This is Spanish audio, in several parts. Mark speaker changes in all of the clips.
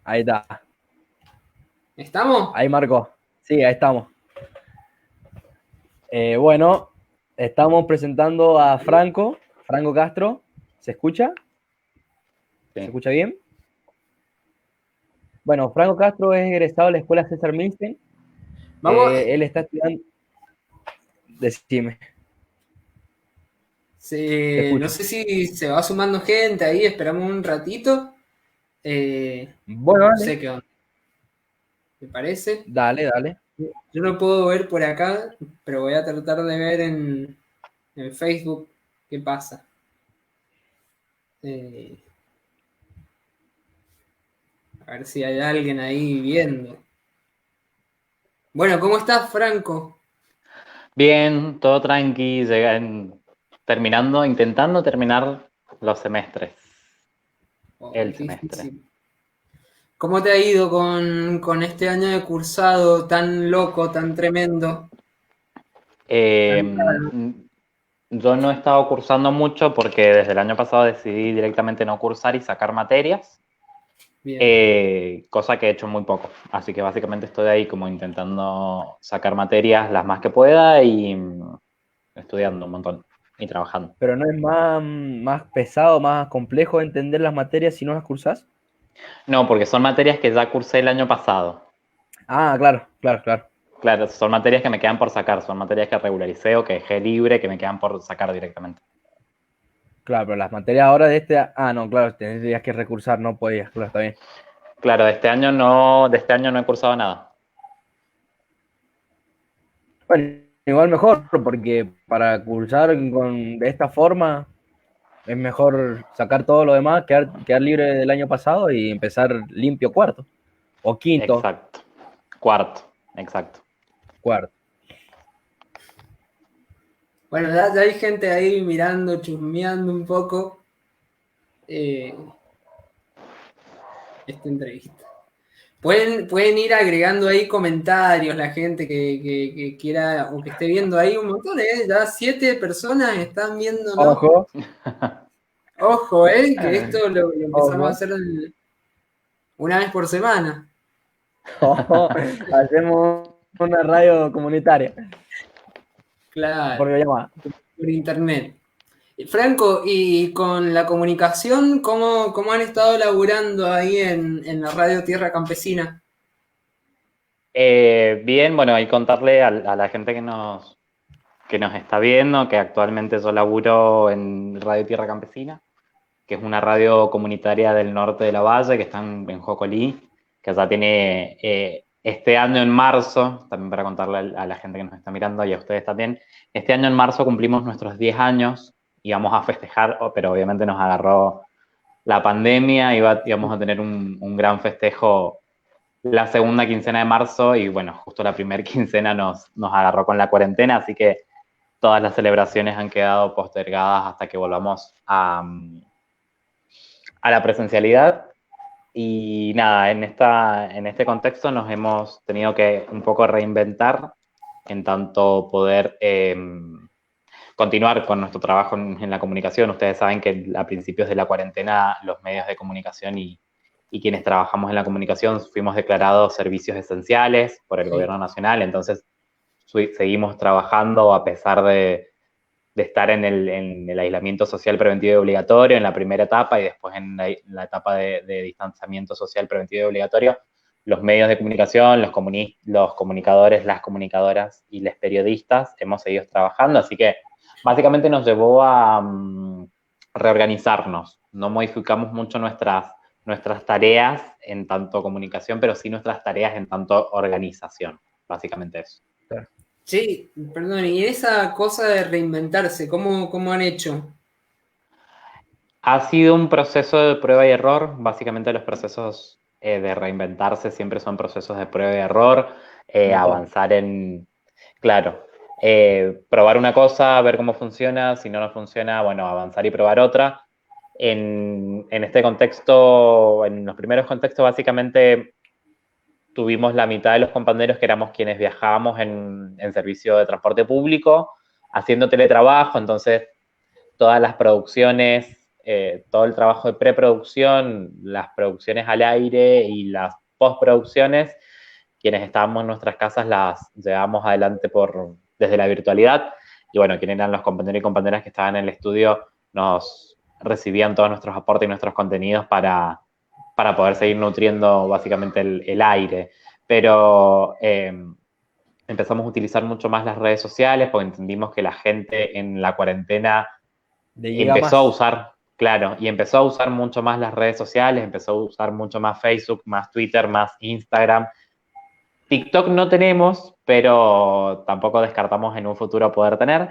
Speaker 1: Ahí está.
Speaker 2: ¿Estamos?
Speaker 1: Ahí marcó. Sí, ahí estamos. Bueno, estamos presentando a Franco Castro. ¿Se escucha? ¿Se
Speaker 3: Sí.
Speaker 1: escucha bien? Bueno, Franco Castro es egresado de la Escuela César Milsten.
Speaker 2: Vamos,
Speaker 1: Él está estudiando. Decime, te
Speaker 2: no
Speaker 1: escucho.
Speaker 2: sé si se va sumando gente ahí, esperamos un ratito.
Speaker 1: Bueno,
Speaker 2: No
Speaker 1: dale.
Speaker 2: sé qué onda, ¿me parece?
Speaker 1: Dale, dale.
Speaker 2: Yo no puedo ver por acá, pero voy a tratar de ver en Facebook qué pasa. Eh, a ver si hay alguien ahí viendo. Bueno, ¿cómo estás, Franco?
Speaker 3: Bien, todo tranqui, intentando terminar los semestres,
Speaker 2: Oh,
Speaker 3: el
Speaker 2: es
Speaker 3: semestre.
Speaker 2: difícil. ¿Cómo te ha ido con este año de cursado tan loco, tan tremendo?
Speaker 3: Eh,
Speaker 2: Tan
Speaker 3: yo no he estado cursando mucho porque desde el año pasado decidí directamente no cursar y sacar materias,
Speaker 2: bien.
Speaker 3: cosa que he hecho muy poco. Así que básicamente estoy ahí como intentando sacar materias las más que pueda y estudiando un montón y trabajando.
Speaker 1: Pero no es más pesado, más complejo entender las materias si no las cursás.
Speaker 3: No, porque son materias que ya cursé el año pasado.
Speaker 1: Ah, claro, claro, claro.
Speaker 3: Claro, son materias que me quedan por sacar, son materias que regularicé o que dejé libre, que me quedan por sacar directamente.
Speaker 1: Claro, pero las materias ahora de este. Ah, no, claro, tendrías que recursar, no podías, claro, está bien.
Speaker 3: Claro, de este año no he cursado nada.
Speaker 1: Bueno, igual mejor, porque para cursar de esta forma es mejor sacar todo lo demás, quedar libre del año pasado y empezar limpio cuarto. O quinto,
Speaker 3: Exacto. Cuarto, exacto.
Speaker 1: cuarto.
Speaker 2: Bueno, ya hay gente ahí mirando, chusmeando un poco eh, esta entrevista. Pueden ir agregando ahí comentarios la gente que quiera o que esté viendo ahí un montón, ¿eh? Ya 7 personas están viéndonos.
Speaker 1: Ojo,
Speaker 2: Ojo, que esto lo empezamos a
Speaker 1: ojo,
Speaker 2: hacer una vez por semana.
Speaker 1: ojo. Hacemos una radio comunitaria por
Speaker 2: Claro,
Speaker 1: videollamada.
Speaker 2: por internet. Franco, y con la comunicación, ¿cómo han estado laburando ahí en la radio Tierra Campesina?
Speaker 3: Bien, bueno, y contarle a la gente que nos está viendo que actualmente yo laburo en Radio Tierra Campesina, que es una radio comunitaria del norte de la Valle, que está en Jocolí, que ya tiene este año en marzo, también para contarle a la gente que nos está mirando y a ustedes también, este año en marzo cumplimos nuestros 10 años y vamos a festejar, pero obviamente nos agarró la pandemia, íbamos a tener un gran festejo la segunda quincena de marzo y bueno, justo la primera quincena nos agarró con la cuarentena, así que todas las celebraciones han quedado postergadas hasta que volvamos a la presencialidad. Y nada, en este contexto nos hemos tenido que un poco reinventar en tanto poder continuar con nuestro trabajo en la comunicación. Ustedes saben que a principios de la cuarentena los medios de comunicación y quienes trabajamos en la comunicación fuimos declarados servicios esenciales por el
Speaker 2: Sí.
Speaker 3: gobierno nacional, entonces seguimos trabajando a pesar de estar en el aislamiento social preventivo y obligatorio en la primera etapa y después en la etapa de distanciamiento social preventivo y obligatorio, los medios de comunicación, los comunicadores, las comunicadoras y los periodistas hemos seguido trabajando, así que básicamente nos llevó a reorganizarnos, no modificamos mucho nuestras tareas en tanto comunicación, pero sí nuestras tareas en tanto organización, básicamente eso.
Speaker 2: Sí, perdón, y esa cosa de reinventarse, ¿cómo han hecho?
Speaker 3: Ha sido un proceso de prueba y error. Básicamente los procesos de reinventarse siempre son procesos de prueba y error.
Speaker 2: Mejor.
Speaker 3: Avanzar claro, probar una cosa, ver cómo funciona. Si no nos funciona, bueno, avanzar y probar otra. En este contexto, en los primeros contextos, básicamente tuvimos la mitad de los compañeros que éramos quienes viajábamos en servicio de transporte público, haciendo teletrabajo. Entonces, todas las producciones todo el trabajo de preproducción, las producciones al aire y las postproducciones, quienes estábamos en nuestras casas las llevamos adelante desde la virtualidad. Y bueno, quienes eran los compañeros y compañeras que estaban en el estudio nos recibían todos nuestros aportes y nuestros contenidos para poder seguir nutriendo básicamente el aire. Pero empezamos a utilizar mucho más las redes sociales porque entendimos que la gente en la cuarentena empezó a usar, claro, y empezó a usar mucho más las redes sociales, empezó a usar mucho más Facebook, más Twitter, más Instagram. TikTok no tenemos, pero tampoco descartamos en un futuro poder tener.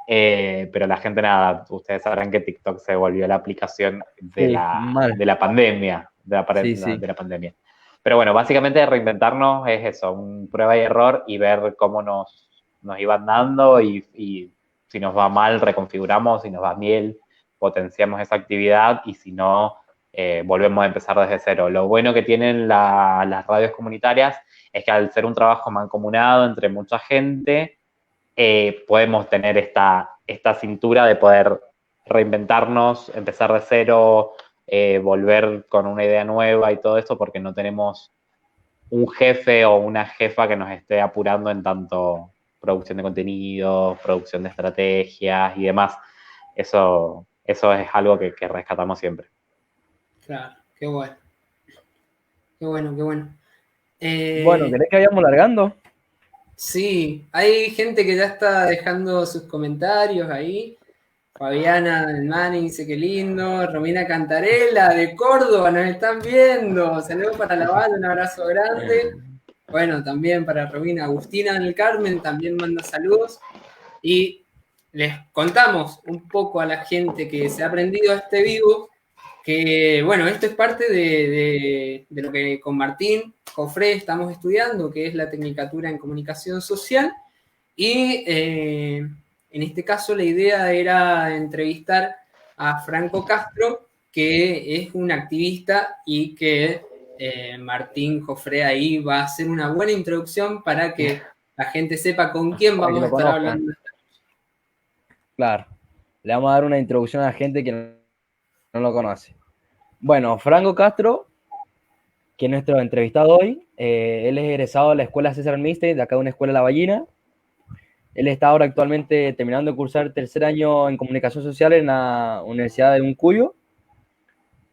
Speaker 3: Pero la gente, nada, ustedes sabrán que TikTok se volvió la aplicación de la pandemia, de la pandemia. Pero bueno, básicamente reinventarnos es eso, un prueba y error y ver cómo nos iban dando y si nos va mal, reconfiguramos, si nos va bien, potenciamos esa actividad y si no, volvemos a empezar desde cero. Lo bueno que tienen las radios comunitarias es que al ser un trabajo mancomunado entre mucha gente, podemos tener esta cintura de poder reinventarnos, empezar de cero, volver con una idea nueva y todo esto, porque no tenemos un jefe o una jefa que nos esté apurando en tanto producción de contenido, producción de estrategias y demás. Eso es algo que rescatamos siempre.
Speaker 2: Claro, qué bueno. Qué bueno, qué bueno.
Speaker 1: Bueno, ¿querés que vayamos largando?
Speaker 2: Sí, hay gente que ya está dejando sus comentarios ahí. Fabiana del Mani dice que lindo. Romina Cantarella de Córdoba nos están viendo. Saludos para la banda, un abrazo grande. Bueno, también para Romina. Agustina del Carmen también manda saludos. Y les contamos un poco a la gente que se ha aprendido a este vivo que, bueno, esto es parte de lo que con Martín Jofré estamos estudiando, que es la Tecnicatura en Comunicación Social. Y en este caso la idea era entrevistar a Franco Castro, que es un activista y que Martín Jofré ahí va a hacer una buena introducción para que la gente sepa con quién vamos a estar hablando.
Speaker 1: Claro, le vamos a dar una introducción a la gente que no lo conoce. Bueno, Franco Castro, que es nuestro entrevistado hoy, él es egresado de la Escuela César Milstein, de acá de una escuela La Ballina. Él está ahora actualmente terminando de cursar el tercer año en Comunicación Social en la Universidad de Uncuyo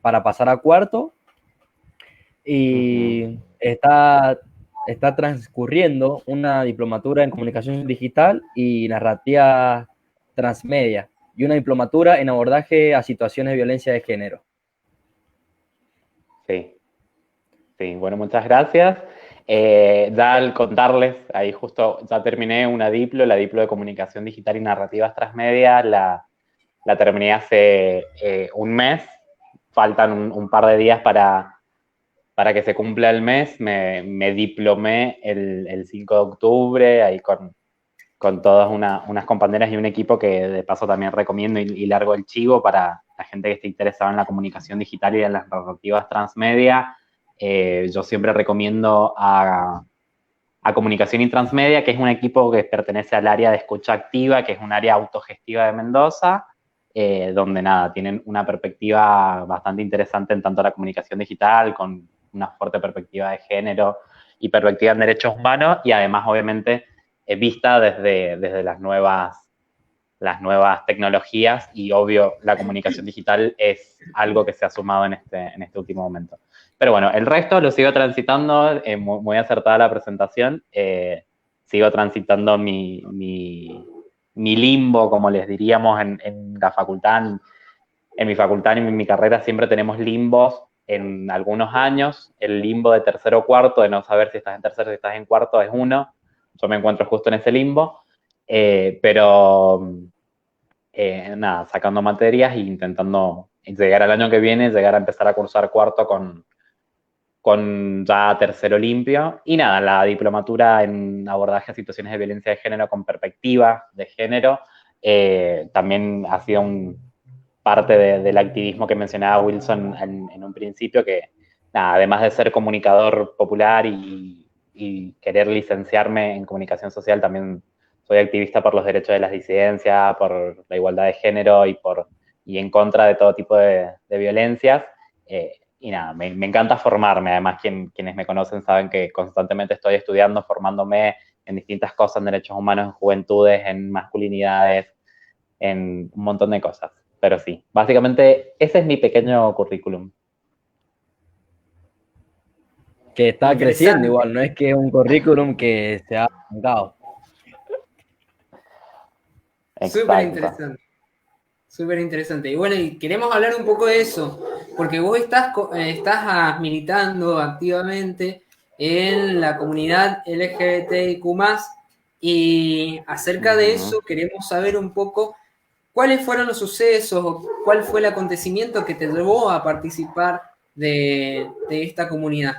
Speaker 1: para pasar a cuarto. Y está transcurriendo una diplomatura en Comunicación Digital y Narrativa Transmedia y una diplomatura en abordaje a situaciones de violencia de género.
Speaker 3: Sí, bueno, muchas gracias. Ya al contarles, ahí justo ya terminé la diplo de Comunicación Digital y Narrativas Transmedia, la terminé hace un mes, faltan un par de días para que se cumpla el mes, me diplomé el 5 de octubre, ahí con todas unas compañeras y un equipo que de paso también recomiendo y largo el chivo para la gente que esté interesada en la comunicación digital y en las narrativas transmedia. Yo siempre recomiendo a Comunicación y Transmedia, que es un equipo que pertenece al área de escucha activa, que es un área autogestiva de Mendoza, donde nada, tienen una perspectiva bastante interesante en tanto la comunicación digital, con una fuerte perspectiva de género y perspectiva en derechos humanos, y además, obviamente, vista desde las nuevas tecnologías, y obvio, la comunicación digital es algo que se ha sumado en este último momento. Pero bueno, el resto lo sigo transitando, muy acertada la presentación, sigo transitando mi limbo, como les diríamos en la facultad. En mi facultad y en mi carrera siempre tenemos limbos en algunos años. El limbo de tercero o cuarto, de no saber si estás en tercero o si estás en cuarto, es uno. Yo me encuentro justo en ese limbo, pero nada, sacando materias e intentando llegar al año que viene, llegar a empezar a cursar cuarto con ya tercero limpio. Y nada, la diplomatura en abordaje a situaciones de violencia de género con perspectiva de género también ha sido parte del activismo que mencionaba Wilson en un principio, que nada, además de ser comunicador popular y querer licenciarme en comunicación social, también soy activista por los derechos de las disidencias, por la igualdad de género y por y en contra de todo tipo de violencias. Y nada, me encanta formarme. Además, quienes me conocen saben que constantemente estoy estudiando, formándome en distintas cosas, en derechos humanos, en juventudes, en masculinidades, en un montón de cosas. Pero sí, básicamente ese es mi pequeño currículum.
Speaker 1: Que está creciendo
Speaker 2: Interesante,
Speaker 1: igual, no es que es un currículum que se ha estancado.
Speaker 2: súper
Speaker 3: Exacto.
Speaker 2: interesante. Súper interesante. Y bueno, y queremos hablar un poco de eso, porque vos estás militando activamente en la comunidad LGBTIQ+, y acerca de
Speaker 3: Uh-huh.
Speaker 2: eso queremos saber un poco cuáles fueron los sucesos o cuál fue el acontecimiento que te llevó a participar de esta comunidad.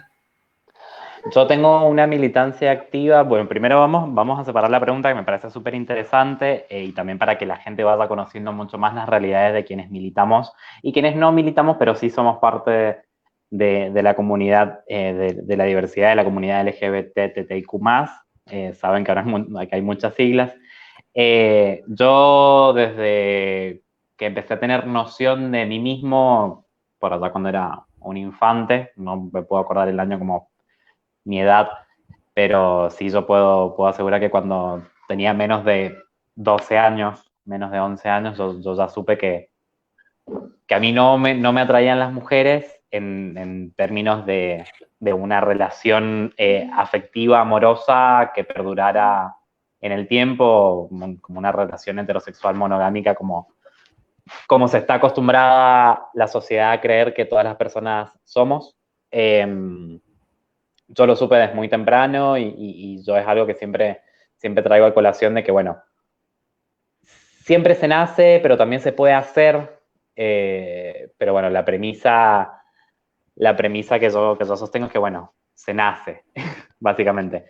Speaker 3: Yo tengo una militancia activa. Bueno, primero vamos a separar la pregunta, que me parece súper interesante, y también para que la gente vaya conociendo mucho más las realidades de quienes militamos y quienes no militamos, pero sí somos parte de la comunidad, de la diversidad de la comunidad LGBTTIQ+. Saben que ahora que hay muchas siglas. Yo desde que empecé a tener noción de mí mismo, por allá cuando era un infante, no me puedo acordar el año como mi edad, pero sí yo puedo asegurar que cuando tenía menos de 12 años, menos de 11 años, yo ya supe que a mí no me atraían las mujeres en términos de una relación afectiva, amorosa, que perdurara en el tiempo, como una relación heterosexual monogámica, como se está acostumbrada la sociedad a creer que todas las personas somos. Yo lo supe desde muy temprano y yo es algo que siempre traigo a colación de que, bueno, siempre se nace, pero también se puede hacer, pero bueno, la premisa que yo sostengo es que, bueno, se nace, básicamente.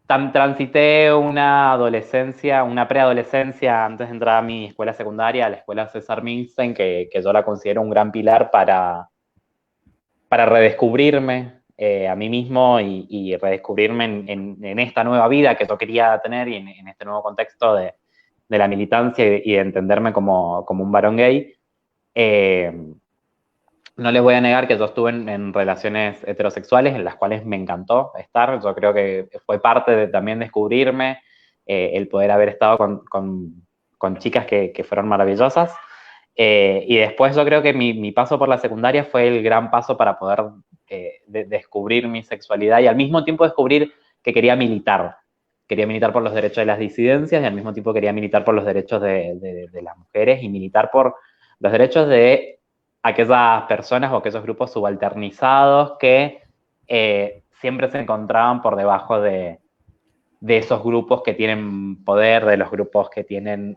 Speaker 3: Transité una adolescencia, una preadolescencia antes de entrar a mi escuela secundaria, a la escuela César Milstein, que yo la considero un gran pilar para redescubrirme a mí mismo y redescubrirme en esta nueva vida que yo quería tener y en este nuevo contexto de la militancia y de entenderme como un varón gay. No les voy a negar que yo estuve en relaciones heterosexuales en las cuales me encantó estar. Yo creo que fue parte de también descubrirme, el poder haber estado con chicas que fueron maravillosas. Y después yo creo que mi paso por la secundaria fue el gran paso para poder descubrir mi sexualidad y al mismo tiempo descubrir que quería militar. Quería militar por los derechos de las disidencias y al mismo tiempo quería militar por los derechos de las mujeres y militar por los derechos de aquellas personas o aquellos grupos subalternizados que siempre se encontraban por debajo de esos grupos que tienen poder, de los grupos que tienen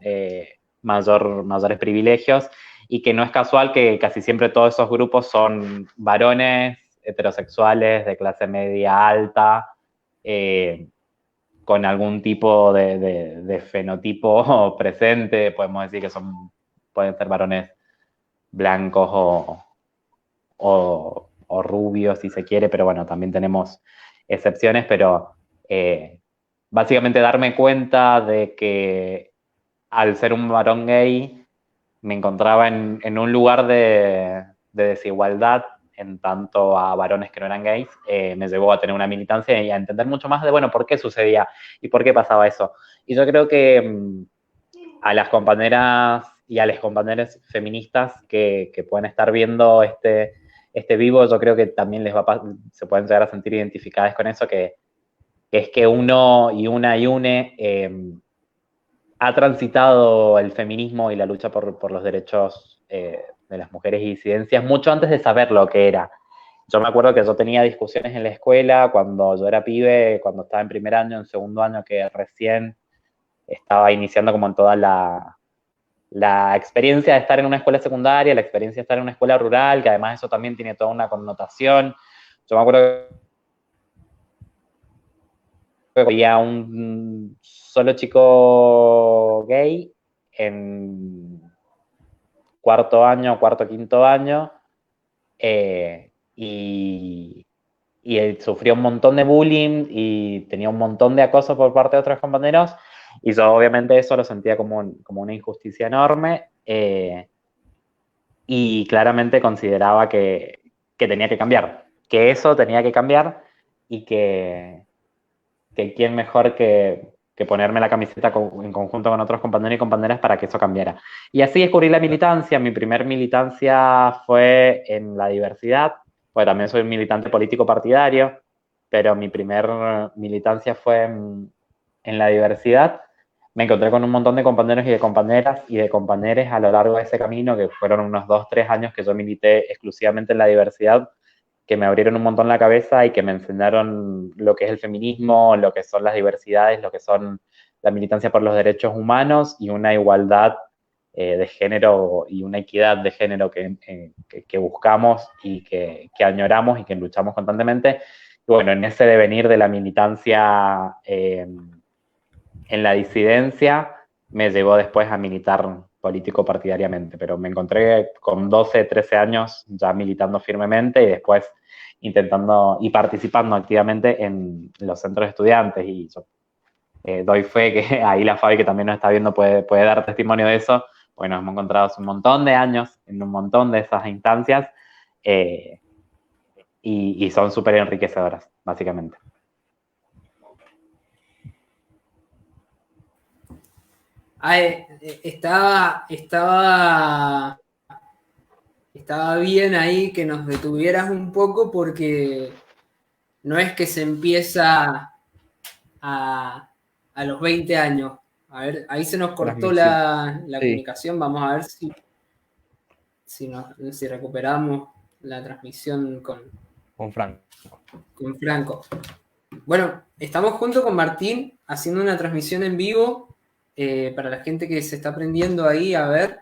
Speaker 3: mayores privilegios, y que no es casual que casi siempre todos esos grupos son varones heterosexuales de clase media alta, con algún tipo de fenotipo presente. Podemos decir que pueden ser varones blancos o rubios, si se quiere, pero bueno, también tenemos excepciones, pero básicamente darme cuenta de que al ser un varón gay me encontraba en un lugar de desigualdad en tanto a varones que no eran gays, me llevó a tener una militancia y a entender mucho más de, bueno, por qué sucedía y por qué pasaba eso. Y yo creo que a las compañeras y a los compañeros feministas que pueden estar viendo este vivo, yo creo que también se pueden llegar a sentir identificadas con eso, que es que uno y una y une ha transitado el feminismo y la lucha por los derechos de las mujeres y disidencias mucho antes de saber lo que era. Yo me acuerdo que yo tenía discusiones en la escuela cuando yo era pibe, cuando estaba en primer año, en segundo año, que recién estaba iniciando como en toda la experiencia de estar en una escuela secundaria, la experiencia de estar en una escuela rural, que además eso también tiene toda una connotación. Yo me acuerdo que había un solo chico gay en cuarto, quinto año, y él sufrió un montón de bullying y tenía un montón de acoso por parte de otros compañeros, Y yo obviamente eso lo sentía como una injusticia enorme, y claramente consideraba que tenía que cambiar, que eso tenía que cambiar, y que quién mejor que ponerme la camiseta en conjunto con otros compañeros y compañeras para que eso cambiara. Y así descubrí la militancia. Mi primer militancia fue en la diversidad, pues también soy un militante político partidario, pero mi primer militancia fue en la diversidad. Me encontré con un montón de compañeros y de compañeras y de compañeros a lo largo de ese camino, que fueron unos 2, 3 años que yo milité exclusivamente en la diversidad, que me abrieron un montón la cabeza y que me enseñaron lo que es el feminismo, lo que son las diversidades, lo que son la militancia por los derechos humanos y una igualdad de género y una equidad de género que buscamos y que añoramos y que luchamos constantemente. Y bueno, en ese devenir de la militancia en la disidencia, me llevó después a militar político partidariamente, pero me encontré con 12, 13 años ya militando firmemente y después intentando y participando activamente en los centros de estudiantes. Y yo doy fe que ahí la Fabi, que también nos está viendo, puede dar testimonio de eso, porque nos hemos encontrado hace un montón de años en un montón de esas instancias, y son súper enriquecedoras, básicamente.
Speaker 2: Estaba bien ahí que nos detuvieras un poco, porque no es que se empieza a los 20 años. A ver, ahí se nos cortó la comunicación. Vamos a ver si recuperamos la transmisión con Franco. Bueno, estamos junto con Martín haciendo una transmisión en vivo. Para la gente que se está aprendiendo ahí, a ver,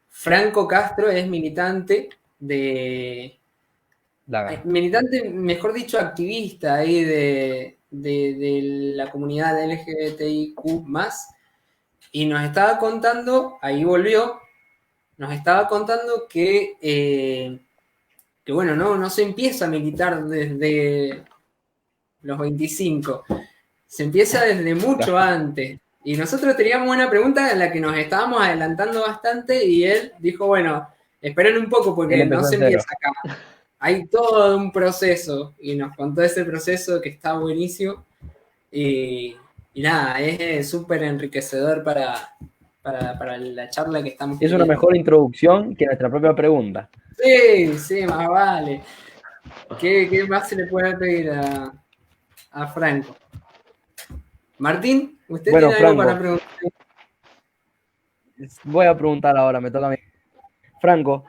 Speaker 2: Franco Castro es militante mejor dicho, activista ahí de la comunidad LGBTIQ+, y nos estaba contando, ahí volvió, nos estaba contando que bueno, no se empieza a militar desde los 25, se empieza desde mucho antes. Y nosotros teníamos una pregunta en la que nos estábamos adelantando bastante, y él dijo, bueno, esperen un poco porque no se empieza acá. Hay todo un proceso, y nos contó ese proceso que está buenísimo. Y nada, es súper enriquecedor para la charla que estamos
Speaker 1: teniendo. Es una mejor introducción que nuestra propia pregunta.
Speaker 2: Sí, más vale. ¿Qué más se le puede pedir a Franco? Martín, ¿usted tiene algo para preguntar?
Speaker 1: Voy a preguntar ahora, me toca a mí. Franco,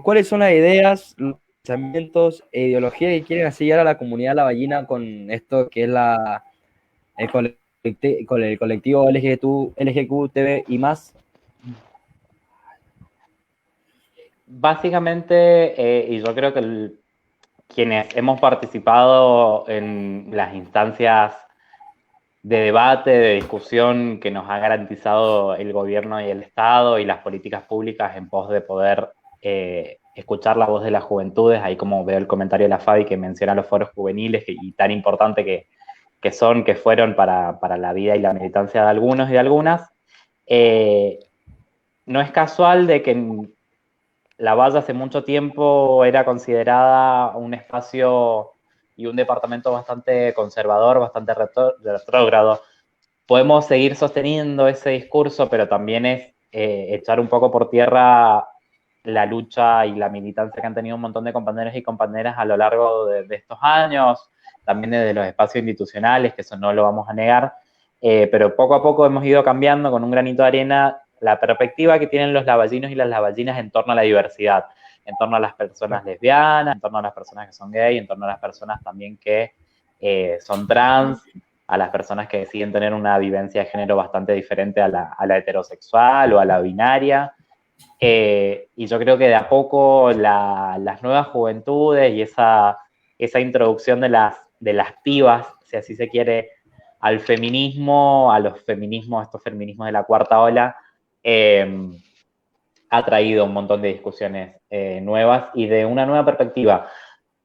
Speaker 1: ¿cuáles son las ideas, los pensamientos e ideologías que quieren hacer llegar a la comunidad lavallina con esto que es el colectivo LGQTB y más?
Speaker 3: Básicamente, y yo creo que quienes hemos participado en las instancias de debate, de discusión que nos ha garantizado el gobierno y el Estado y las políticas públicas en pos de poder escuchar la voz de las juventudes, ahí como veo el comentario de la Fabi que menciona los foros juveniles y tan importante que fueron para la vida y la militancia de algunos y de algunas. No es casual de que La Valle hace mucho tiempo era considerada un espacio y un departamento bastante conservador, bastante retrógrado. Podemos seguir sosteniendo ese discurso, pero también es echar un poco por tierra la lucha y la militancia que han tenido un montón de compañeros y compañeras a lo largo de estos años, también desde los espacios institucionales, que eso no lo vamos a negar, pero poco a poco hemos ido cambiando con un granito de arena la perspectiva que tienen los lavallinos y las lavallinas en torno a la diversidad, en torno a las personas lesbianas, en torno a las personas que son gay, en torno a las personas también que son trans, a las personas que deciden tener una vivencia de género bastante diferente a la heterosexual o a la binaria. Y yo creo que de a poco las nuevas juventudes y esa introducción de las pibas, si así se quiere, al feminismo, a estos feminismos de la cuarta ola, ha traído un montón de discusiones nuevas y de una nueva perspectiva.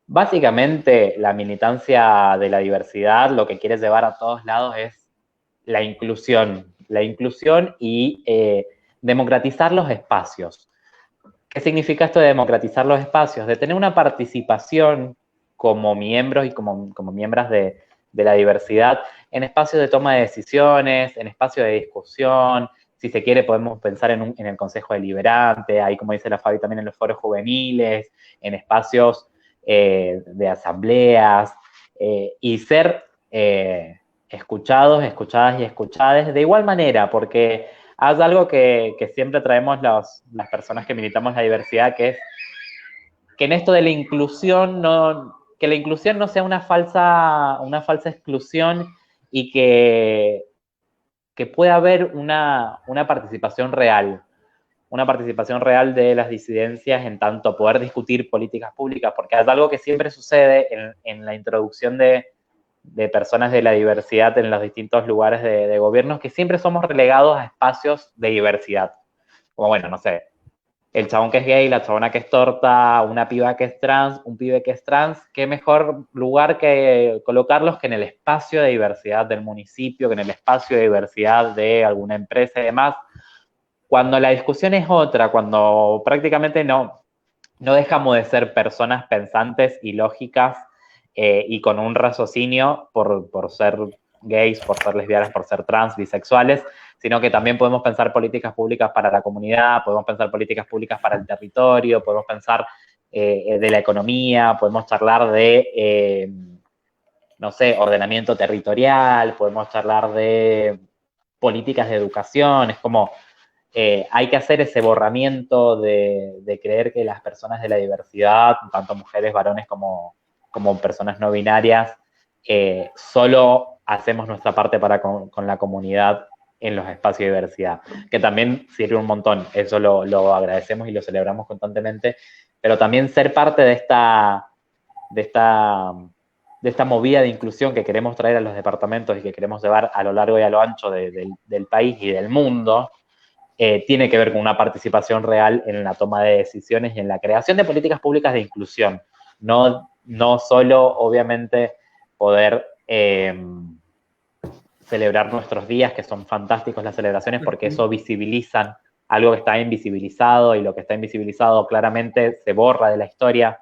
Speaker 3: Básicamente, la militancia de la diversidad lo que quiere llevar a todos lados es la inclusión y democratizar los espacios. ¿Qué significa esto de democratizar los espacios? De tener una participación como miembros y como miembros de la diversidad en espacios de toma de decisiones, en espacios de discusión. Si se quiere, podemos pensar en el Consejo Deliberante, ahí, como dice la Fabi, también en los foros juveniles, en espacios de asambleas, y ser escuchados, escuchadas y escuchades de igual manera, porque hay algo que siempre traemos las personas que militamos la diversidad, que es que en esto de la inclusión, que la inclusión no sea una falsa exclusión, y que pueda haber una participación real de las disidencias en tanto poder discutir políticas públicas, porque es algo que siempre sucede en la introducción de personas de la diversidad en los distintos lugares de gobiernos, que siempre somos relegados a espacios de diversidad. Como, bueno, no sé, el chabón que es gay, la chabona que es torta, una piba que es trans, un pibe que es trans, qué mejor lugar que colocarlos que en el espacio de diversidad del municipio, que en el espacio de diversidad de alguna empresa y demás, cuando la discusión es otra, cuando prácticamente no dejamos de ser personas pensantes y lógicas, y con un raciocinio por ser gays, por ser lesbianas, por ser trans, bisexuales, sino que también podemos pensar políticas públicas para la comunidad, podemos pensar políticas públicas para el territorio, podemos pensar de la economía, podemos charlar de, no sé, ordenamiento territorial, podemos charlar de políticas de educación. Es como, hay que hacer ese borramiento de creer que las personas de la diversidad, tanto mujeres, varones como personas no binarias, solo hacemos nuestra parte con la comunidad en los espacios de diversidad, que también sirve un montón. Eso lo agradecemos y lo celebramos constantemente, pero también ser parte de esta movida de inclusión que queremos traer a los departamentos y que queremos llevar a lo largo y a lo ancho del país y del mundo, tiene que ver con una participación real en la toma de decisiones y en la creación de políticas públicas de inclusión. No solo, obviamente, poder celebrar nuestros días, que son fantásticos las celebraciones, porque eso visibilizan algo que está invisibilizado, y lo que está invisibilizado claramente se borra de la historia.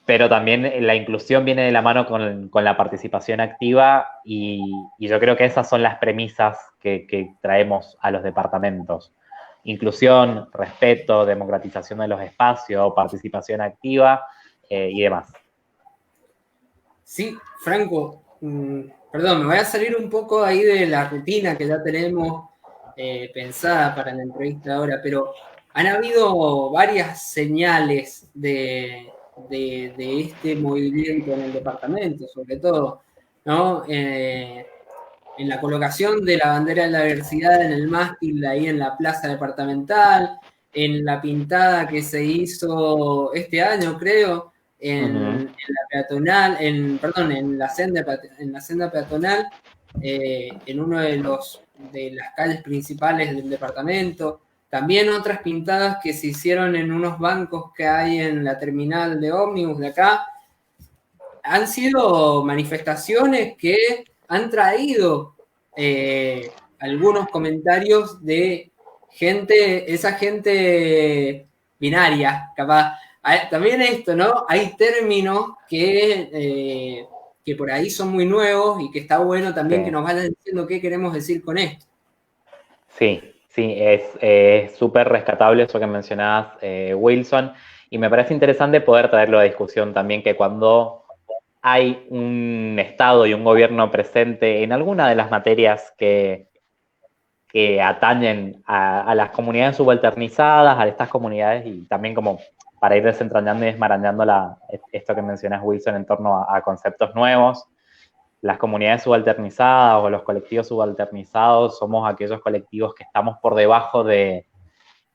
Speaker 3: Pero también la inclusión viene de la mano con la participación activa, y yo creo que esas son las premisas que traemos a los departamentos. Inclusión, respeto, democratización de los espacios, participación activa, y demás.
Speaker 2: Sí, Franco, perdón, me voy a salir un poco ahí de la rutina que ya tenemos pensada para la entrevista ahora, pero han habido varias señales de este movimiento en el departamento, sobre todo, ¿no? En la colocación de la bandera de la diversidad en el mástil ahí en la plaza departamental, en la pintada que se hizo este año, creo, en la peatonal, en la senda peatonal, en uno de las calles principales del departamento. También otras pintadas que se hicieron en unos bancos que hay en la terminal de ómnibus de acá. Han sido manifestaciones que han traído algunos comentarios de esa gente binaria, capaz. También esto, ¿no? Hay términos que por ahí son muy nuevos y que está bueno también que nos vayan diciendo qué queremos decir con esto.
Speaker 3: Sí, es súper rescatable eso que mencionabas, Wilson, y me parece interesante poder traerlo a discusión también, que cuando hay un Estado y un gobierno presente en alguna de las materias que atañen a las comunidades subalternizadas, a estas comunidades, y también como para ir desentrañando y desmarañando esto que mencionas, Wilson, en torno a conceptos nuevos. Las comunidades subalternizadas o los colectivos subalternizados somos aquellos colectivos que estamos por debajo de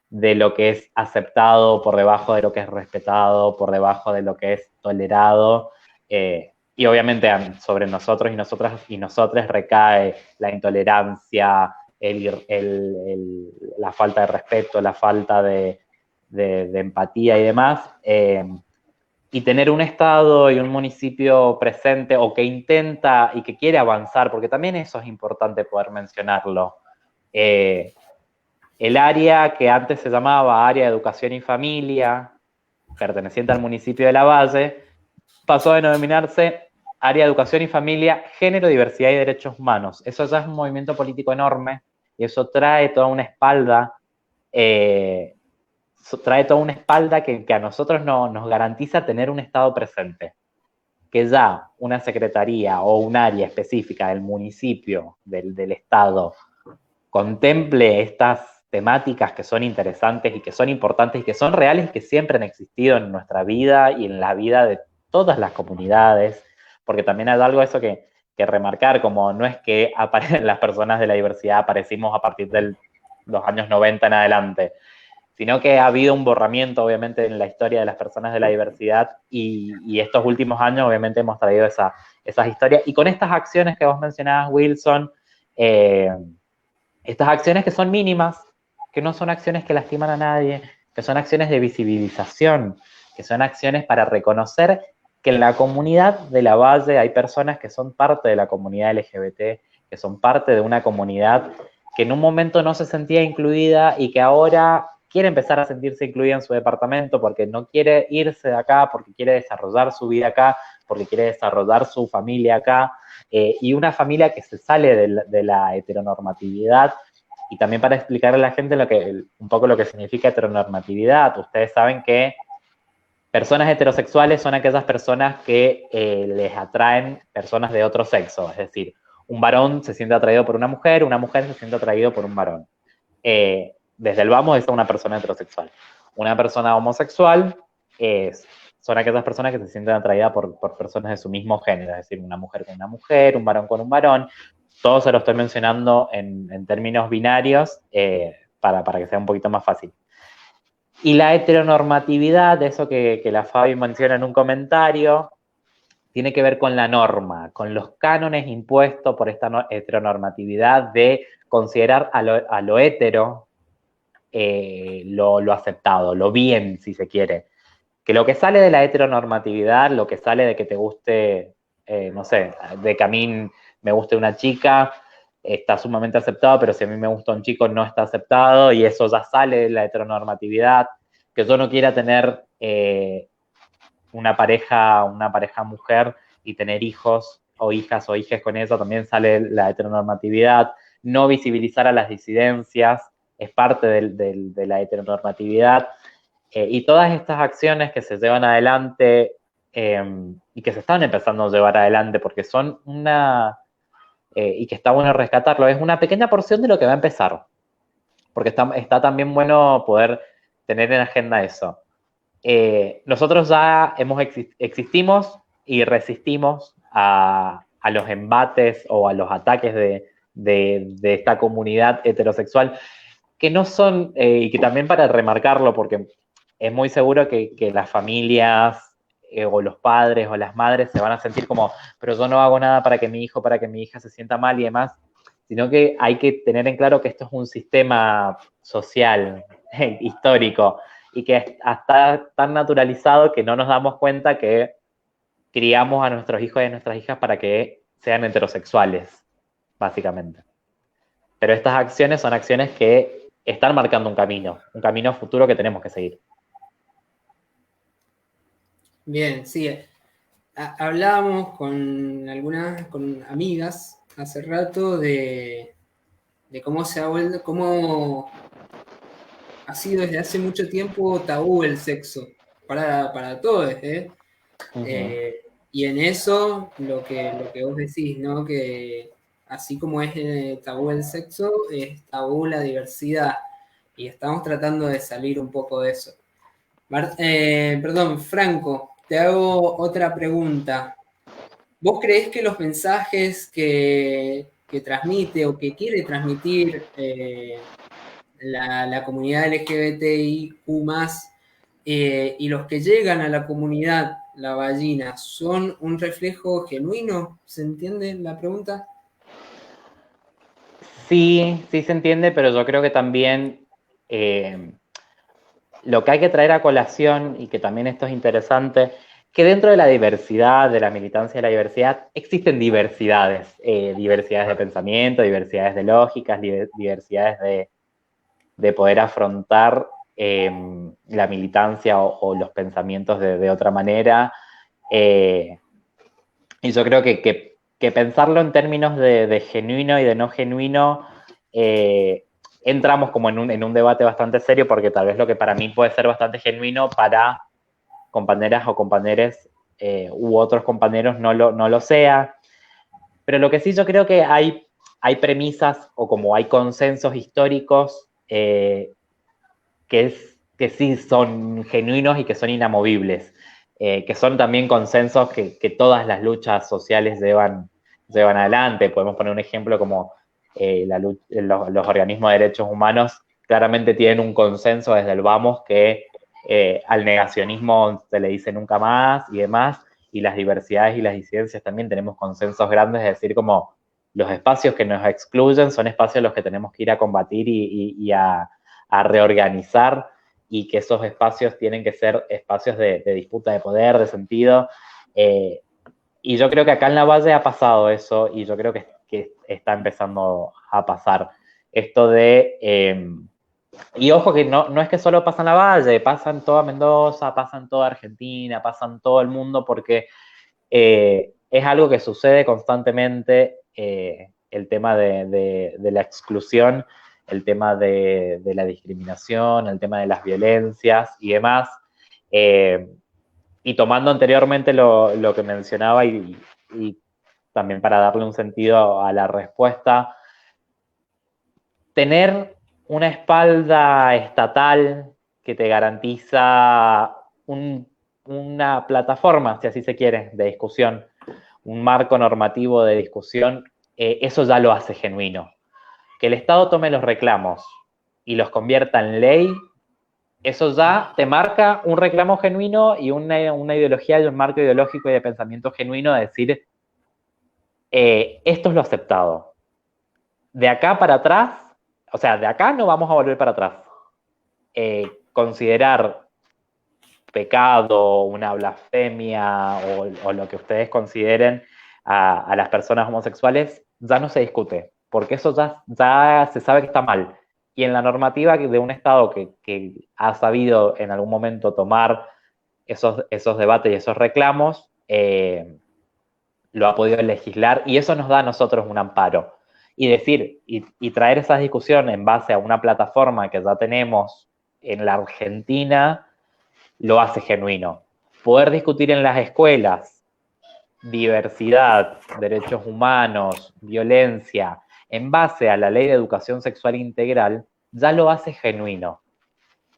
Speaker 3: lo que es aceptado, por debajo de lo que es respetado, por debajo de lo que es tolerado, y obviamente sobre nosotros y nosotras y nosotres recae la intolerancia, la falta de respeto, la falta de empatía y demás, y tener un estado y un municipio presente o que intenta y que quiere avanzar, porque también eso es importante poder mencionarlo. El área que antes se llamaba Área de Educación y Familia, perteneciente al municipio de La Valle, pasó a denominarse Área de Educación y Familia, Género, Diversidad y Derechos Humanos. Eso ya es un movimiento político enorme y eso trae toda una espalda que a nosotros nos garantiza tener un Estado presente. Que ya una secretaría o un área específica del municipio, del Estado, contemple estas temáticas que son interesantes y que son importantes y que son reales y que siempre han existido en nuestra vida y en la vida de todas las comunidades, porque también hay algo de eso que remarcar, como no es que las personas de la diversidad aparecimos a partir de los años 90 en adelante, sino que ha habido un borramiento, obviamente, en la historia de las personas de la diversidad y estos últimos años, obviamente, hemos traído esas historias. Y con estas acciones que vos mencionabas, Wilson, estas acciones que son mínimas, que no son acciones que lastiman a nadie, que son acciones de visibilización, que son acciones para reconocer que en la comunidad de La Valle hay personas que son parte de la comunidad LGBT, que son parte de una comunidad que en un momento no se sentía incluida y que ahora quiere empezar a sentirse incluida en su departamento porque no quiere irse de acá, porque quiere desarrollar su vida acá, porque quiere desarrollar su familia acá, y una familia que se sale de la heteronormatividad. Y también para explicarle a la gente un poco lo que significa heteronormatividad. Ustedes saben que personas heterosexuales son aquellas personas que les atraen personas de otro sexo, es decir, un varón se siente atraído por una mujer se siente atraído por un varón. Desde el vamos es una persona heterosexual. Una persona homosexual son aquellas personas que se sienten atraídas por personas de su mismo género, es decir, una mujer con una mujer, un varón con un varón. Todo se lo estoy mencionando en términos binarios para que sea un poquito más fácil. Y la heteronormatividad, eso que la Fabi menciona en un comentario, tiene que ver con la norma, con los cánones impuestos por esta heteronormatividad de considerar a lo hetero lo aceptado, lo bien, si se quiere. Que lo que sale de la heteronormatividad, lo que sale de que te guste, no sé, de que a mí me guste una chica, está sumamente aceptado, pero si a mí me gusta un chico no está aceptado y eso ya sale de la heteronormatividad. Que yo no quiera tener una pareja mujer y tener hijos o hijas o hijes con eso, también sale la heteronormatividad. No visibilizar a las disidencias es parte de la heteronormatividad. Y todas estas acciones que se llevan adelante y que se están empezando a llevar adelante porque son y que está bueno rescatarlo, es una pequeña porción de lo que va a empezar. Porque está también bueno poder tener en agenda eso. Nosotros ya existimos y resistimos a los embates o a los ataques de esta comunidad heterosexual, que no son, y que también para remarcarlo, porque es muy seguro que las familias o los padres o las madres se van a sentir como, pero yo no hago nada para que mi hijo, para que mi hija se sienta mal y demás, sino que hay que tener en claro que esto es un sistema social, histórico, y que está tan naturalizado que no nos damos cuenta que criamos a nuestros hijos y a nuestras hijas para que sean heterosexuales, básicamente. Pero estas acciones son acciones que están marcando un camino futuro que tenemos que seguir.
Speaker 2: Bien, sí. Hablábamos con amigas hace rato de cómo cómo ha sido desde hace mucho tiempo tabú el sexo para todos, ¿eh?
Speaker 3: Uh-huh.
Speaker 2: Y en eso lo que vos decís, ¿no? Que así como es tabú el sexo, es tabú la diversidad. Y estamos tratando de salir un poco de eso. Perdón, Franco, te hago otra pregunta. ¿Vos creés que los mensajes que transmite o que quiere transmitir la comunidad LGBTIQ+, y los que llegan a la comunidad lavallina son un reflejo genuino? ¿Se entiende la pregunta?
Speaker 3: Sí se entiende, pero yo creo que también lo que hay que traer a colación, y que también esto es interesante, que dentro de la diversidad, de la militancia de la diversidad, existen diversidades, diversidades de pensamiento, diversidades de lógicas, diversidades de poder afrontar la militancia o los pensamientos de otra manera. Y yo creo que pensarlo en términos de genuino y de no genuino, entramos como en un debate bastante serio, porque tal vez lo que para mí puede ser bastante genuino, para compañeras o compañeros u otros compañeros no lo sea. Pero lo que sí yo creo que hay premisas o como hay consensos históricos que sí son genuinos y que son inamovibles, que son también consensos que todas las luchas sociales llevan adelante. Podemos poner un ejemplo como los organismos de derechos humanos claramente tienen un consenso desde el vamos que al negacionismo se le dice nunca más y demás, y las diversidades y las disidencias también tenemos consensos grandes de decir como los espacios que nos excluyen son espacios en los que tenemos que ir a combatir y a reorganizar, y que esos espacios tienen que ser espacios de disputa de poder, de sentido. Y yo creo que acá en la Valle ha pasado eso, y yo creo que está empezando a pasar esto de... y ojo que no es que solo pasa en la Valle, pasa en toda Mendoza, pasa en toda Argentina, pasa en todo el mundo, porque es algo que sucede constantemente, el tema de la exclusión, el tema de la discriminación, el tema de las violencias y demás. Y tomando anteriormente lo que mencionaba y también para darle un sentido a la respuesta, tener una espalda estatal que te garantiza una plataforma, si así se quiere, de discusión, un marco normativo de discusión, eso ya lo hace genuino. Que el Estado tome los reclamos y los convierta en ley, eso ya te marca un reclamo genuino y una ideología y un marco ideológico y de pensamiento genuino de decir, esto es lo aceptado. De acá para atrás, o sea, de acá no vamos a volver para atrás. Considerar pecado, una blasfemia o lo que ustedes consideren a las personas homosexuales, ya no se discute, porque eso ya se sabe que está mal. Y en la normativa de un Estado que ha sabido en algún momento tomar esos debates y esos reclamos, lo ha podido legislar, y eso nos da a nosotros un amparo. Y decir, y traer esas discusiones en base a una plataforma que ya tenemos en la Argentina, lo hace genuino. Poder discutir en las escuelas diversidad, derechos humanos, violencia, en base a la Ley de Educación Sexual Integral, ya lo hace genuino.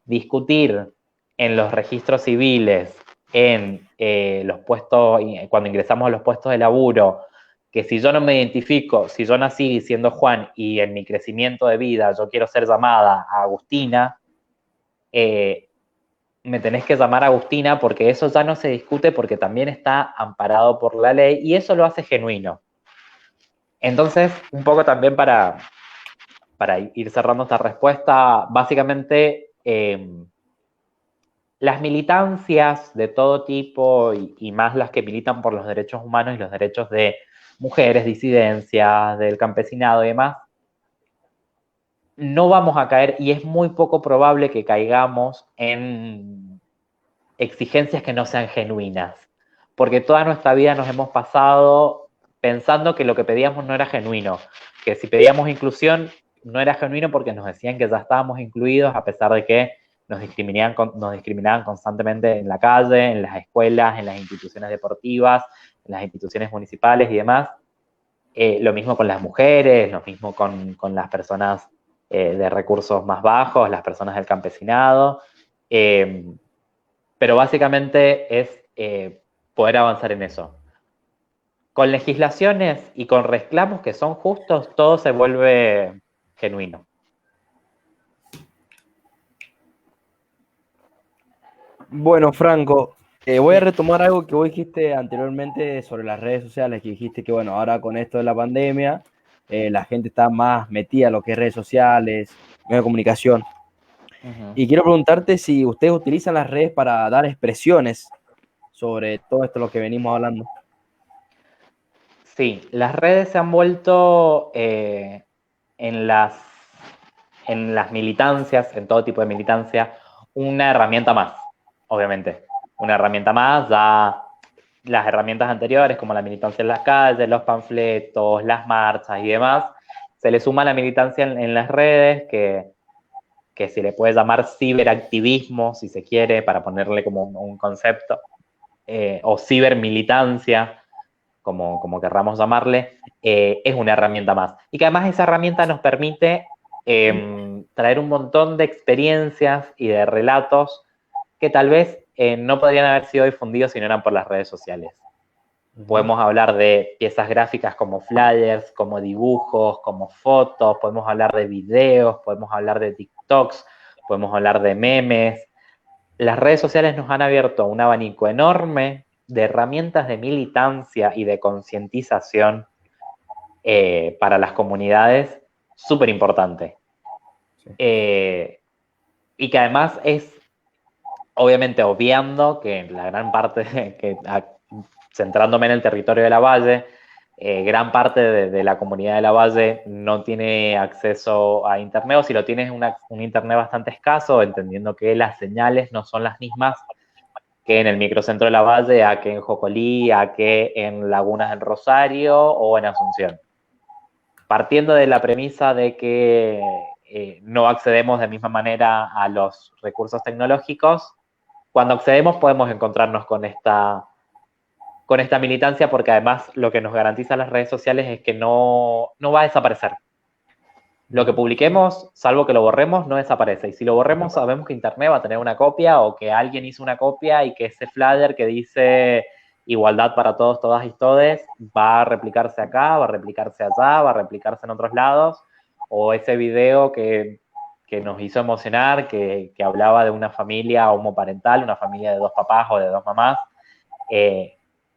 Speaker 3: Discutir en los registros civiles, en los puestos, cuando ingresamos a los puestos de laburo, que si yo no me identifico, si yo nací siendo Juan y en mi crecimiento de vida yo quiero ser llamada Agustina, me tenés que llamar Agustina, porque eso ya no se discute, porque también está amparado por la ley, y eso lo hace genuino. Entonces, un poco también para ir cerrando esta respuesta, básicamente las militancias de todo tipo y más las que militan por los derechos humanos y los derechos de mujeres, disidencias, del campesinado y demás, no vamos a caer, y es muy poco probable que caigamos en exigencias que no sean genuinas, porque toda nuestra vida nos hemos pasado pensando que lo que pedíamos no era genuino, que si pedíamos inclusión no era genuino porque nos decían que ya estábamos incluidos, a pesar de que nos discriminaban constantemente en la calle, en las escuelas, en las instituciones deportivas, en las instituciones municipales y demás. Lo mismo con las mujeres, lo mismo con las personas de recursos más bajos, las personas del campesinado. Pero básicamente es poder avanzar en eso. Con legislaciones y con reclamos que son justos, todo se vuelve genuino.
Speaker 1: Bueno, Franco, voy a retomar algo que vos dijiste anteriormente sobre las redes sociales, que dijiste que, bueno, ahora con esto de la pandemia, la gente está más metida en lo que es redes sociales, medios de comunicación. Y quiero preguntarte si ustedes utilizan las redes para dar expresiones sobre todo esto lo que venimos hablando.
Speaker 3: Sí, las redes se han vuelto en las militancias, en todo tipo de militancia, una herramienta más, obviamente. Una herramienta más, ya las herramientas anteriores, como la militancia en las calles, los panfletos, las marchas y demás, se le suma la militancia en las redes, que se le puede llamar ciberactivismo, si se quiere, para ponerle como un concepto, o cibermilitancia, como querramos llamarle, es una herramienta más. Y que además esa herramienta nos permite traer un montón de experiencias y de relatos que tal vez no podrían haber sido difundidos si no eran por las redes sociales. Podemos hablar de piezas gráficas como flyers, como dibujos, como fotos, podemos hablar de videos, podemos hablar de TikToks, podemos hablar de memes. Las redes sociales nos han abierto un abanico enorme de herramientas de militancia y de concientización para las comunidades, súper importante. Sí. Y que además es, obviamente, obviando que la gran parte, centrándome en el territorio de la Valle, gran parte de la comunidad de la Valle no tiene acceso a internet, o si lo tiene es un internet bastante escaso, entendiendo que las señales no son las mismas que en el microcentro de la Valle, a que en Jocolí, a que en Lagunas del Rosario o en Asunción. Partiendo de la premisa de que no accedemos de misma manera a los recursos tecnológicos, cuando accedemos podemos encontrarnos con esta militancia, porque además lo que nos garantiza las redes sociales es que no va a desaparecer. Lo que publiquemos, salvo que lo borremos, no desaparece. Y si lo borremos, sabemos que Internet va a tener una copia, o que alguien hizo una copia y que ese flyer que dice igualdad para todos, todas y todes va a replicarse acá, va a replicarse allá, va a replicarse en otros lados. O ese video que nos hizo emocionar, que hablaba de una familia homoparental, una familia de 2 papás o de 2 mamás,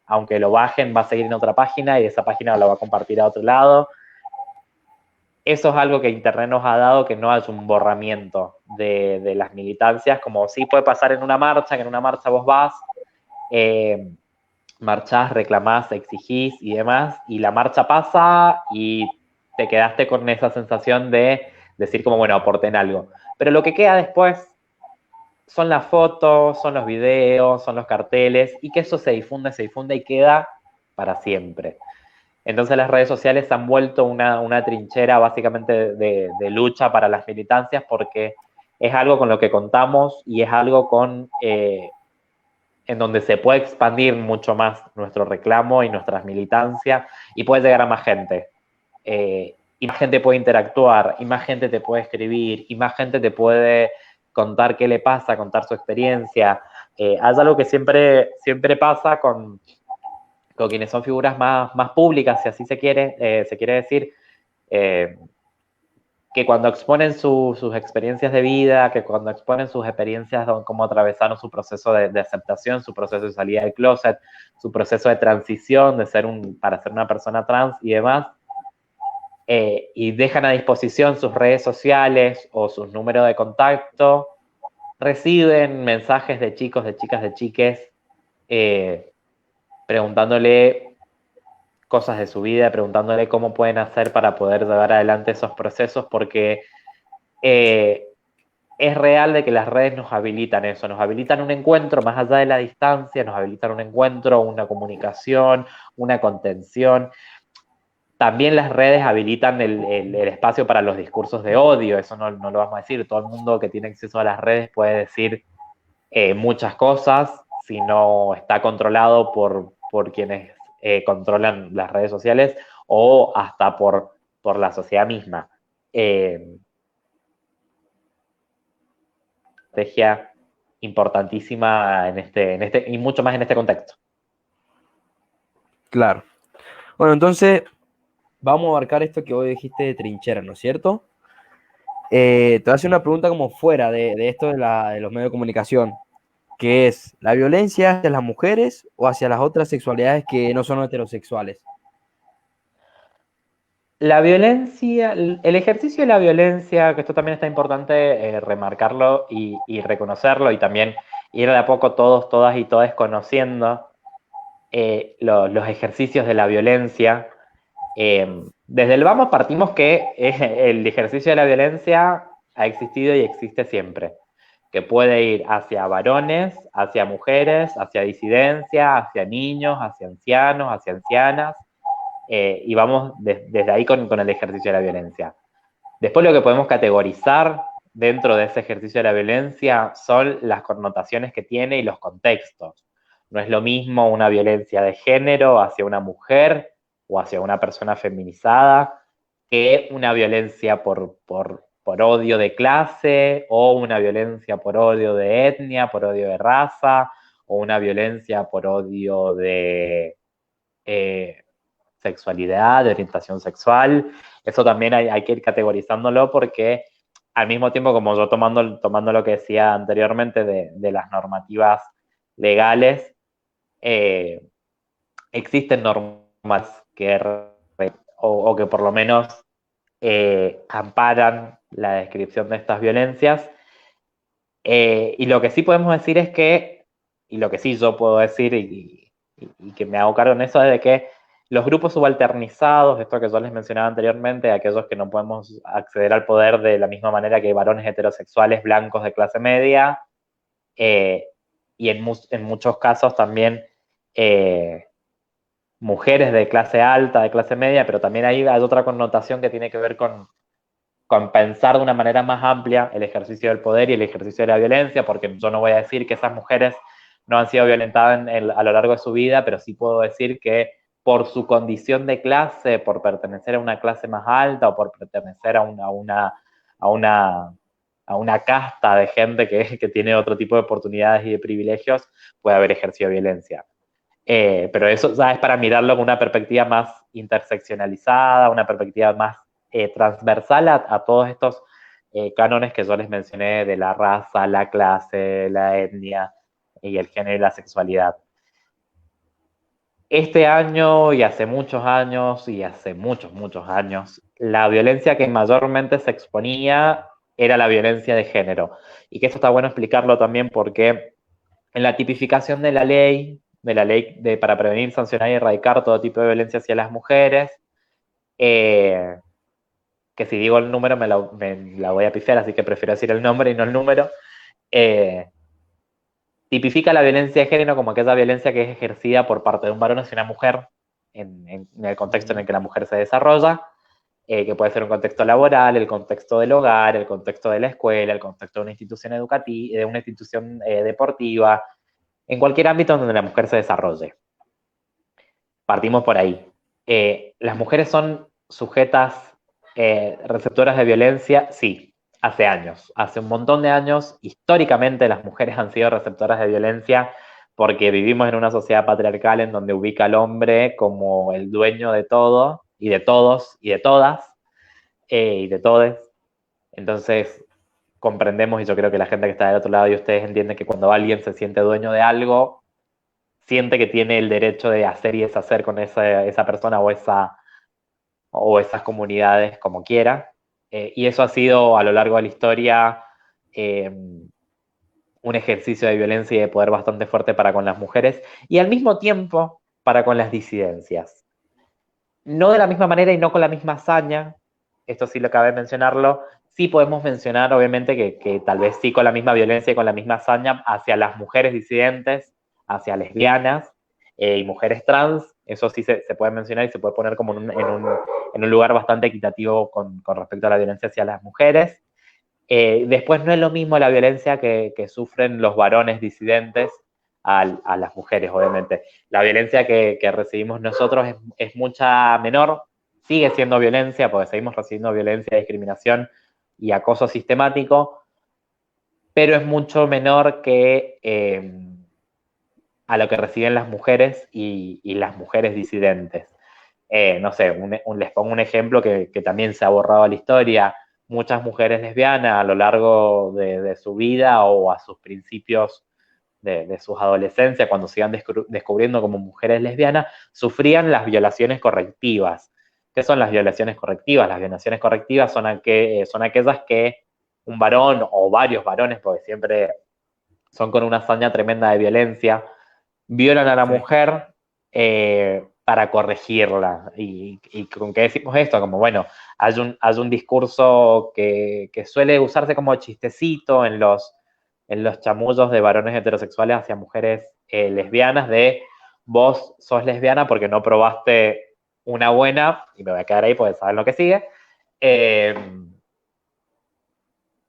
Speaker 3: aunque lo bajen, va a seguir en otra página y esa página la va a compartir a otro lado. Eso es algo que Internet nos ha dado, que no hay un borramiento de las militancias, como sí puede pasar en una marcha, que en una marcha vos vas, marchás, reclamás, exigís y demás, y la marcha pasa y te quedaste con esa sensación de decir como, bueno, aporté en algo. Pero lo que queda después son las fotos, son los videos, son los carteles, y que eso se difunde y queda para siempre. Entonces las redes sociales se han vuelto una trinchera básicamente de lucha para las militancias, porque es algo con lo que contamos y es algo en donde se puede expandir mucho más nuestro reclamo y nuestras militancias, y puede llegar a más gente. Y más gente puede interactuar, y más gente te puede escribir, y más gente te puede contar qué le pasa, contar su experiencia. Hay algo que siempre pasa con quienes son figuras más públicas, si así se quiere decir, que cuando exponen sus experiencias de vida, que cuando exponen sus experiencias de cómo atravesaron su proceso de aceptación, su proceso de salida del closet, su proceso de transición para ser una persona trans y demás, y dejan a disposición sus redes sociales o sus números de contacto, reciben mensajes de chicos, de chicas, de chiques, preguntándole cosas de su vida, preguntándole cómo pueden hacer para poder llevar adelante esos procesos, porque es real de que las redes nos habilitan eso, nos habilitan un encuentro más allá de la distancia, nos habilitan un encuentro, una comunicación, una contención. También las redes habilitan el espacio para los discursos de odio, eso no lo vamos a decir. Todo el mundo que tiene acceso a las redes puede decir muchas cosas, si no está controlado por quienes controlan las redes sociales, o hasta por la sociedad misma. Estrategia importantísima y mucho más en este contexto.
Speaker 1: Claro. Bueno, entonces vamos a abarcar esto que hoy dijiste de trinchera, ¿no es cierto? Te voy a hacer una pregunta como fuera de esto de los medios de comunicación, que es la violencia hacia las mujeres o hacia las otras sexualidades que no son heterosexuales.
Speaker 3: La violencia, el ejercicio de la violencia, que esto también está importante remarcarlo y reconocerlo, y también ir de a poco todos, todas y todes conociendo los ejercicios de la violencia. Desde el vamos partimos que el ejercicio de la violencia ha existido y existe siempre, que puede ir hacia varones, hacia mujeres, hacia disidencia, hacia niños, hacia ancianos, hacia ancianas, y vamos desde ahí con el ejercicio de la violencia. Después lo que podemos categorizar dentro de ese ejercicio de la violencia son las connotaciones que tiene y los contextos. No es lo mismo una violencia de género hacia una mujer o hacia una persona feminizada que una violencia por odio de clase o una violencia por odio de etnia, por odio de raza o una violencia por odio de sexualidad, de orientación sexual. Eso también hay que ir categorizándolo porque al mismo tiempo, como yo tomando lo que decía anteriormente de las normativas legales, existen normas o que por lo menos amparan la descripción de estas violencias. Y lo que sí podemos decir es que, y lo que sí yo puedo decir y que me hago cargo en eso, es de que los grupos subalternizados, esto que yo les mencionaba anteriormente, aquellos que no podemos acceder al poder de la misma manera que varones heterosexuales blancos de clase media, y en muchos casos también mujeres de clase alta, de clase media, pero también hay otra connotación que tiene que ver con pensar de una manera más amplia el ejercicio del poder y el ejercicio de la violencia, porque yo no voy a decir que esas mujeres no han sido violentadas a lo largo de su vida, pero sí puedo decir que por su condición de clase, por pertenecer a una clase más alta o por pertenecer a una casta de gente que tiene otro tipo de oportunidades y de privilegios, puede haber ejercido violencia. Pero eso ya es para mirarlo con una perspectiva más interseccionalizada, una perspectiva más transversal a todos estos cánones que yo les mencioné de la raza, la clase, la etnia y el género y la sexualidad. Este año y hace muchos años, la violencia que mayormente se exponía era la violencia de género. Y que esto está bueno explicarlo también porque en la tipificación de la ley para prevenir, sancionar y erradicar todo tipo de violencia hacia las mujeres, que si digo el número me la voy a pifiar, así que prefiero decir el nombre y no el número, tipifica la violencia de género como aquella violencia que es ejercida por parte de un varón hacia una mujer en el contexto en el que la mujer se desarrolla, que puede ser un contexto laboral, el contexto del hogar, el contexto de la escuela, el contexto de una institución educativa, de una institución deportiva, en cualquier ámbito donde la mujer se desarrolle. Partimos por ahí. ¿Las mujeres son sujetas receptoras de violencia? Sí, hace años. Hace un montón de años, históricamente las mujeres han sido receptoras de violencia porque vivimos en una sociedad patriarcal en donde ubica al hombre como el dueño de todo, y de todos, y de todas, y de todes. Entonces, comprendemos, y yo creo que la gente que está del otro lado y ustedes entienden que cuando alguien se siente dueño de algo, siente que tiene el derecho de hacer y deshacer con esa persona o esas comunidades como quiera. Y eso ha sido a lo largo de la historia un ejercicio de violencia y de poder bastante fuerte para con las mujeres y al mismo tiempo para con las disidencias. No de la misma manera y no con la misma hazaña, esto sí lo cabe mencionarlo, sí podemos mencionar obviamente que tal vez sí con la misma violencia y con la misma hazaña hacia las mujeres disidentes, hacia lesbianas y mujeres trans, eso sí se puede mencionar y se puede poner como en un lugar bastante equitativo con respecto a la violencia hacia las mujeres. Después no es lo mismo la violencia que sufren los varones disidentes a las mujeres, obviamente. La violencia que recibimos nosotros es mucha menor, sigue siendo violencia, porque seguimos recibiendo violencia, discriminación y acoso sistemático, pero es mucho menor que a lo que reciben las mujeres y las mujeres disidentes. No sé, les pongo un ejemplo que también se ha borrado a la historia. Muchas mujeres lesbianas a lo largo de su vida o a sus principios de sus adolescencias, cuando se iban descubriendo como mujeres lesbianas, sufrían las violaciones correctivas. ¿Qué son las violaciones correctivas? Las violaciones correctivas son aquellas que un varón o varios varones, porque siempre son con una hazaña tremenda de violencia, violan a la mujer para corregirla. ¿Y con qué decimos esto? Como, bueno, hay un discurso que suele usarse como chistecito en los chamullos de varones heterosexuales hacia mujeres lesbianas, de vos sos lesbiana porque no probaste una buena, y me voy a quedar ahí porque saben lo que sigue.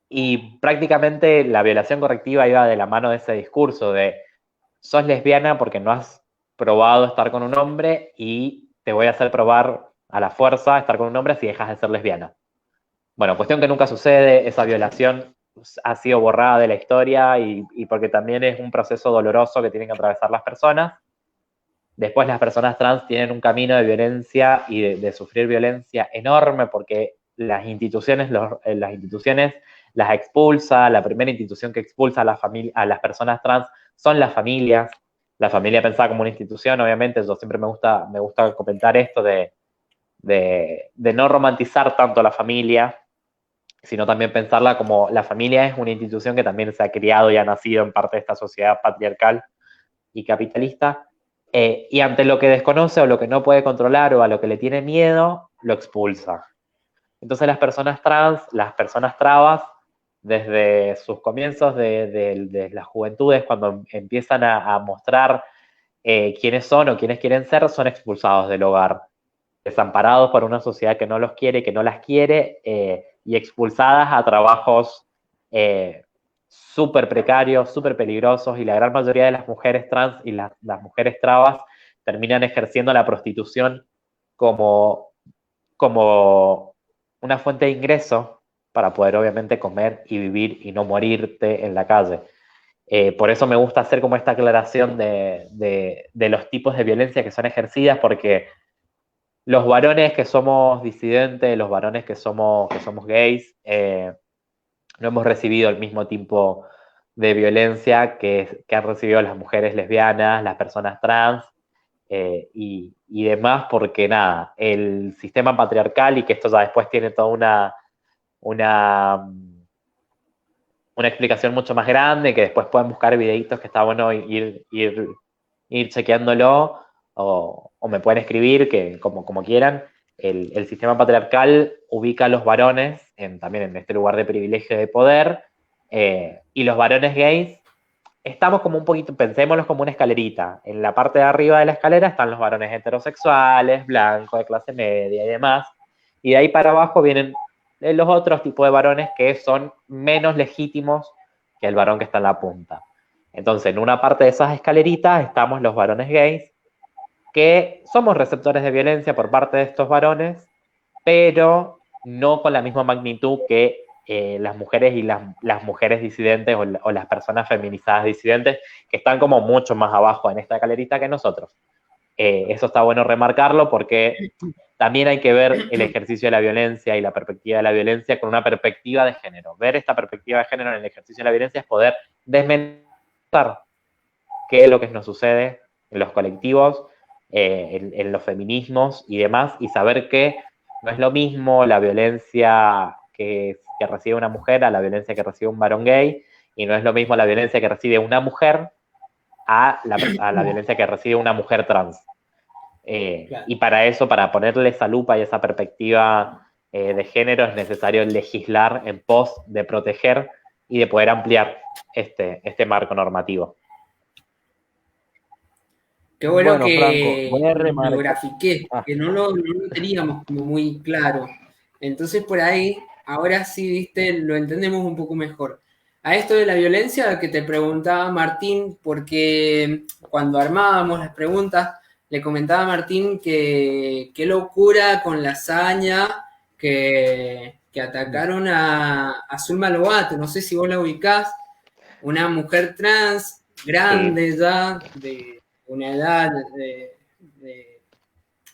Speaker 3: Y prácticamente la violación correctiva iba de la mano de ese discurso de sos lesbiana porque no has probado estar con un hombre y te voy a hacer probar a la fuerza estar con un hombre si dejas de ser lesbiana. Bueno, cuestión que nunca sucede, esa violación ha sido borrada de la historia y porque también es un proceso doloroso que tienen que atravesar las personas. Después las personas trans tienen un camino de violencia y de sufrir violencia enorme porque las instituciones las expulsa. La primera institución que expulsa a las personas trans son las familias. La familia pensada como una institución, obviamente, yo siempre me gusta comentar esto de no romantizar tanto la familia, sino también pensarla como la familia es una institución que también se ha criado y ha nacido en parte de esta sociedad patriarcal y capitalista, y ante lo que desconoce o lo que no puede controlar o a lo que le tiene miedo, lo expulsa. Entonces las personas trans, las personas trabas, desde sus comienzos de las juventudes, cuando empiezan a mostrar quiénes son o quiénes quieren ser, son expulsados del hogar, desamparados por una sociedad que no los quiere, que no las quiere, y expulsadas a trabajos súper precarios, súper peligrosos, y la gran mayoría de las mujeres trans y las mujeres trabas terminan ejerciendo la prostitución como una fuente de ingreso para poder obviamente comer y vivir y no morirte en la calle. Por eso me gusta hacer como esta aclaración de los tipos de violencia que son ejercidas, porque los varones que somos disidentes, los varones que somos gays, no hemos recibido el mismo tipo de violencia que han recibido las mujeres lesbianas, las personas trans y demás, porque nada, el sistema patriarcal, y que esto ya después tiene toda una explicación mucho más grande, que después pueden buscar videitos que está bueno ir chequeándolo, o me pueden escribir, que como quieran. El sistema patriarcal ubica a los varones también en este lugar de privilegio y de poder, y los varones gays estamos como un poquito, pensémoslos como una escalerita. En la parte de arriba de la escalera están los varones heterosexuales, blancos, de clase media y demás, y de ahí para abajo vienen los otros tipos de varones que son menos legítimos que el varón que está en la punta. Entonces, en una parte de esas escaleritas estamos los varones gays, que somos receptores de violencia por parte de estos varones, pero no con la misma magnitud que las mujeres y las mujeres disidentes o las personas feminizadas disidentes, que están como mucho más abajo en esta escalerita que nosotros. Eso está bueno remarcarlo porque también hay que ver el ejercicio de la violencia y la perspectiva de la violencia con una perspectiva de género. Ver esta perspectiva de género en el ejercicio de la violencia es poder desmenuzar qué es lo que nos sucede en los colectivos, en los feminismos y demás, y saber que no es lo mismo la violencia que recibe una mujer a la violencia que recibe un varón gay, y no es lo mismo la violencia que recibe una mujer a la violencia que recibe una mujer trans. Claro. Y para eso, para ponerle esa lupa y esa perspectiva de género, es necesario legislar en pos de proteger y de poder ampliar este marco normativo.
Speaker 2: Qué bueno que Franco, lo grafiqué, que no lo teníamos como muy claro. Entonces por ahí, ahora sí, viste, lo entendemos un poco mejor. A esto de la violencia que te preguntaba Martín, porque cuando armábamos las preguntas, le comentaba a Martín que qué locura con la hazaña que atacaron a Zulma Lobato. No sé si vos la ubicás, una mujer trans, grande ya, de una edad de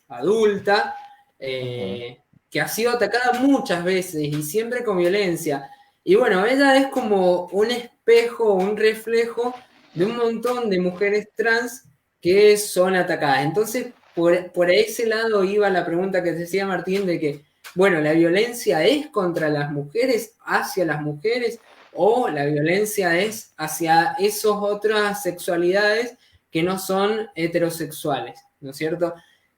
Speaker 2: adulta, que ha sido atacada muchas veces y siempre con violencia. Y bueno, ella es como un espejo, un reflejo de un montón de mujeres trans que son atacadas. Entonces, por ese lado iba la pregunta que decía Martín de que, bueno, la violencia es contra las mujeres, hacia las mujeres, o la violencia es hacia esas otras sexualidades que no son heterosexuales, ¿no es cierto?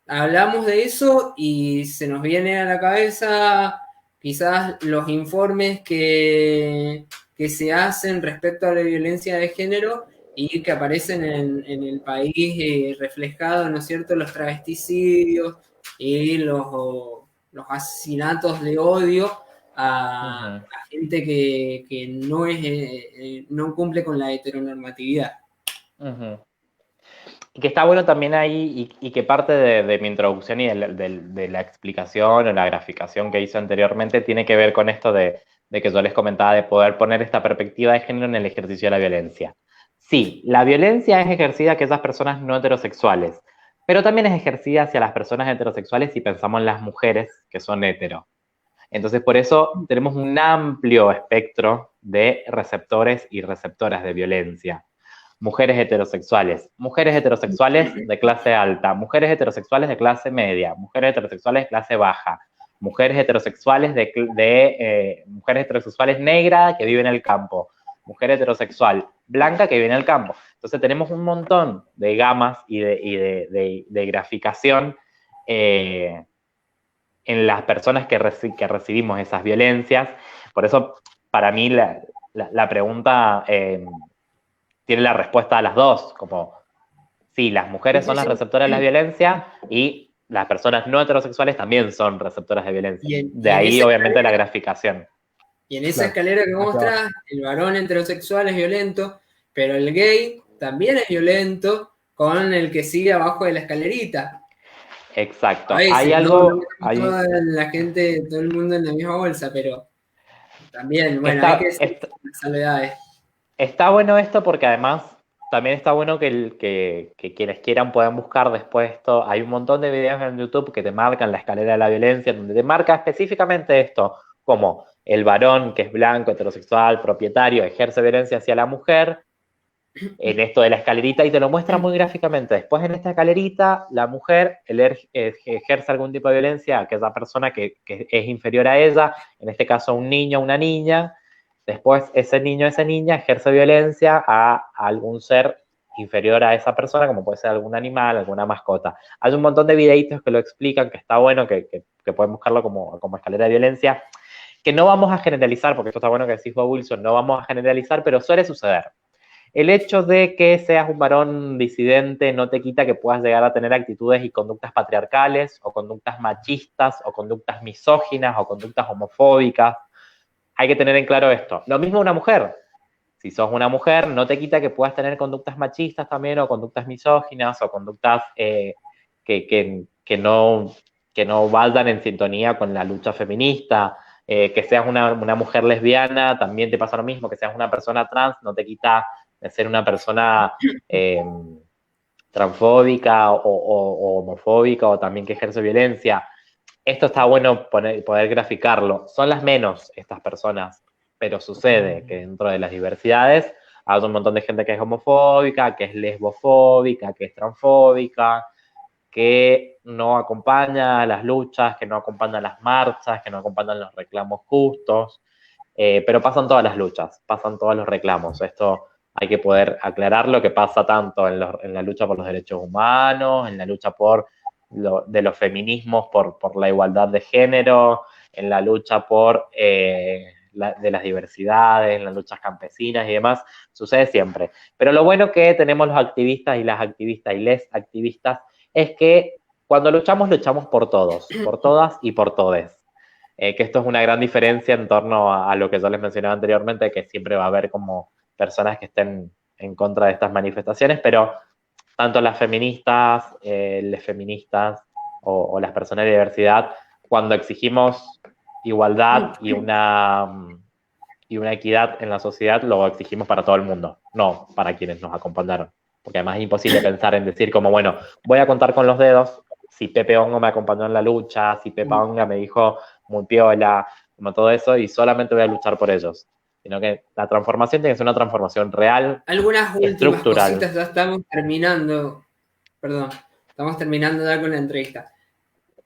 Speaker 2: Hablamos de eso y se nos viene a la cabeza quizás los informes que se hacen respecto a la violencia de género y que aparecen en el país reflejados, ¿no es cierto?, los travesticidios y los asesinatos de odio a gente que no no cumple con la heteronormatividad.
Speaker 3: Y que está bueno también ahí, y que parte de mi introducción y de la explicación o la graficación que hice anteriormente tiene que ver con esto de que yo les comentaba de poder poner esta perspectiva de género en el ejercicio de la violencia. Sí, la violencia es ejercida hacia esas personas no heterosexuales, pero también es ejercida hacia las personas heterosexuales si pensamos en las mujeres que son hetero. Entonces, por eso tenemos un amplio espectro de receptores y receptoras de violencia. Mujeres heterosexuales de clase alta, mujeres heterosexuales de clase media, mujeres heterosexuales de clase baja, mujeres heterosexuales mujeres heterosexuales negras que viven en el campo, mujer heterosexual blanca que vive en el campo. Entonces tenemos un montón de gamas y de graficación en las personas que recibimos esas violencias. Por eso, para mí, la pregunta tiene la respuesta a las dos, como, sí, las mujeres son las receptoras de la violencia y las personas no heterosexuales también son receptoras de violencia. De ahí, obviamente, la graficación.
Speaker 2: Y en esa escalera que muestras, el varón heterosexual es violento, pero el gay también es violento con el que sigue abajo de la escalerita.
Speaker 3: Exacto.
Speaker 2: Hay algo... Toda la gente, todo el mundo en la misma bolsa, pero también, bueno, hay que decir las salvedades.
Speaker 3: Está bueno esto porque además también está bueno que quienes quieran puedan buscar después esto. Hay un montón de videos en YouTube que te marcan la escalera de la violencia, donde te marca específicamente esto, como el varón que es blanco, heterosexual, propietario, ejerce violencia hacia la mujer, en esto de la escalerita, y te lo muestra muy gráficamente. Después en esta escalerita, la mujer ejerce algún tipo de violencia a aquella persona que es inferior a ella, en este caso un niño o una niña. Después ese niño o esa niña ejerce violencia a algún ser inferior a esa persona, como puede ser algún animal, alguna mascota. Hay un montón de videitos que lo explican, que está bueno, que pueden buscarlo como escalera de violencia, que no vamos a generalizar, porque esto está bueno que decís vos, Wilson, no vamos a generalizar, pero suele suceder. El hecho de que seas un varón disidente no te quita que puedas llegar a tener actitudes y conductas patriarcales, o conductas machistas, o conductas misóginas, o conductas homofóbicas. Hay que tener en claro esto. Lo mismo una mujer. Si sos una mujer, no te quita que puedas tener conductas machistas también, o conductas misóginas, o conductas que no vayan en sintonía con la lucha feminista. Que seas una mujer lesbiana, también te pasa lo mismo. Que seas una persona trans, no te quita de ser una persona transfóbica o homofóbica, o también que ejerce violencia. Esto está bueno poder graficarlo. Son las menos estas personas, pero sucede que dentro de las diversidades hay un montón de gente que es homofóbica, que es lesbofóbica, que es transfóbica, que no acompaña las luchas, que no acompaña las marchas, que no acompañan los reclamos justos, pero pasan todas las luchas, pasan todos los reclamos. Esto hay que poder aclararlo, que pasa tanto en la lucha por los derechos humanos, en la lucha de los feminismos por la igualdad de género, en la lucha de las diversidades, en las luchas campesinas y demás, sucede siempre. Pero lo bueno que tenemos los activistas y las activistas y les activistas es que cuando luchamos por todos, por todas y por todes. Que esto es una gran diferencia en torno a lo que yo les mencionaba anteriormente, que siempre va a haber como personas que estén en contra de estas manifestaciones, pero tanto las feministas, les feministas o las personas de diversidad, cuando exigimos igualdad y una equidad en la sociedad, lo exigimos para todo el mundo, no para quienes nos acompañaron. Porque además es imposible pensar en decir como, bueno, voy a contar con los dedos si Pepe Hongo me acompañó en la lucha, si Pepa Honga me dijo muy piola, como todo eso, y solamente voy a luchar por ellos. Sino que la transformación tiene que ser una transformación real,
Speaker 2: algunas
Speaker 3: últimas
Speaker 2: cositas, ya estamos terminando. Perdón, estamos terminando ya con la entrevista.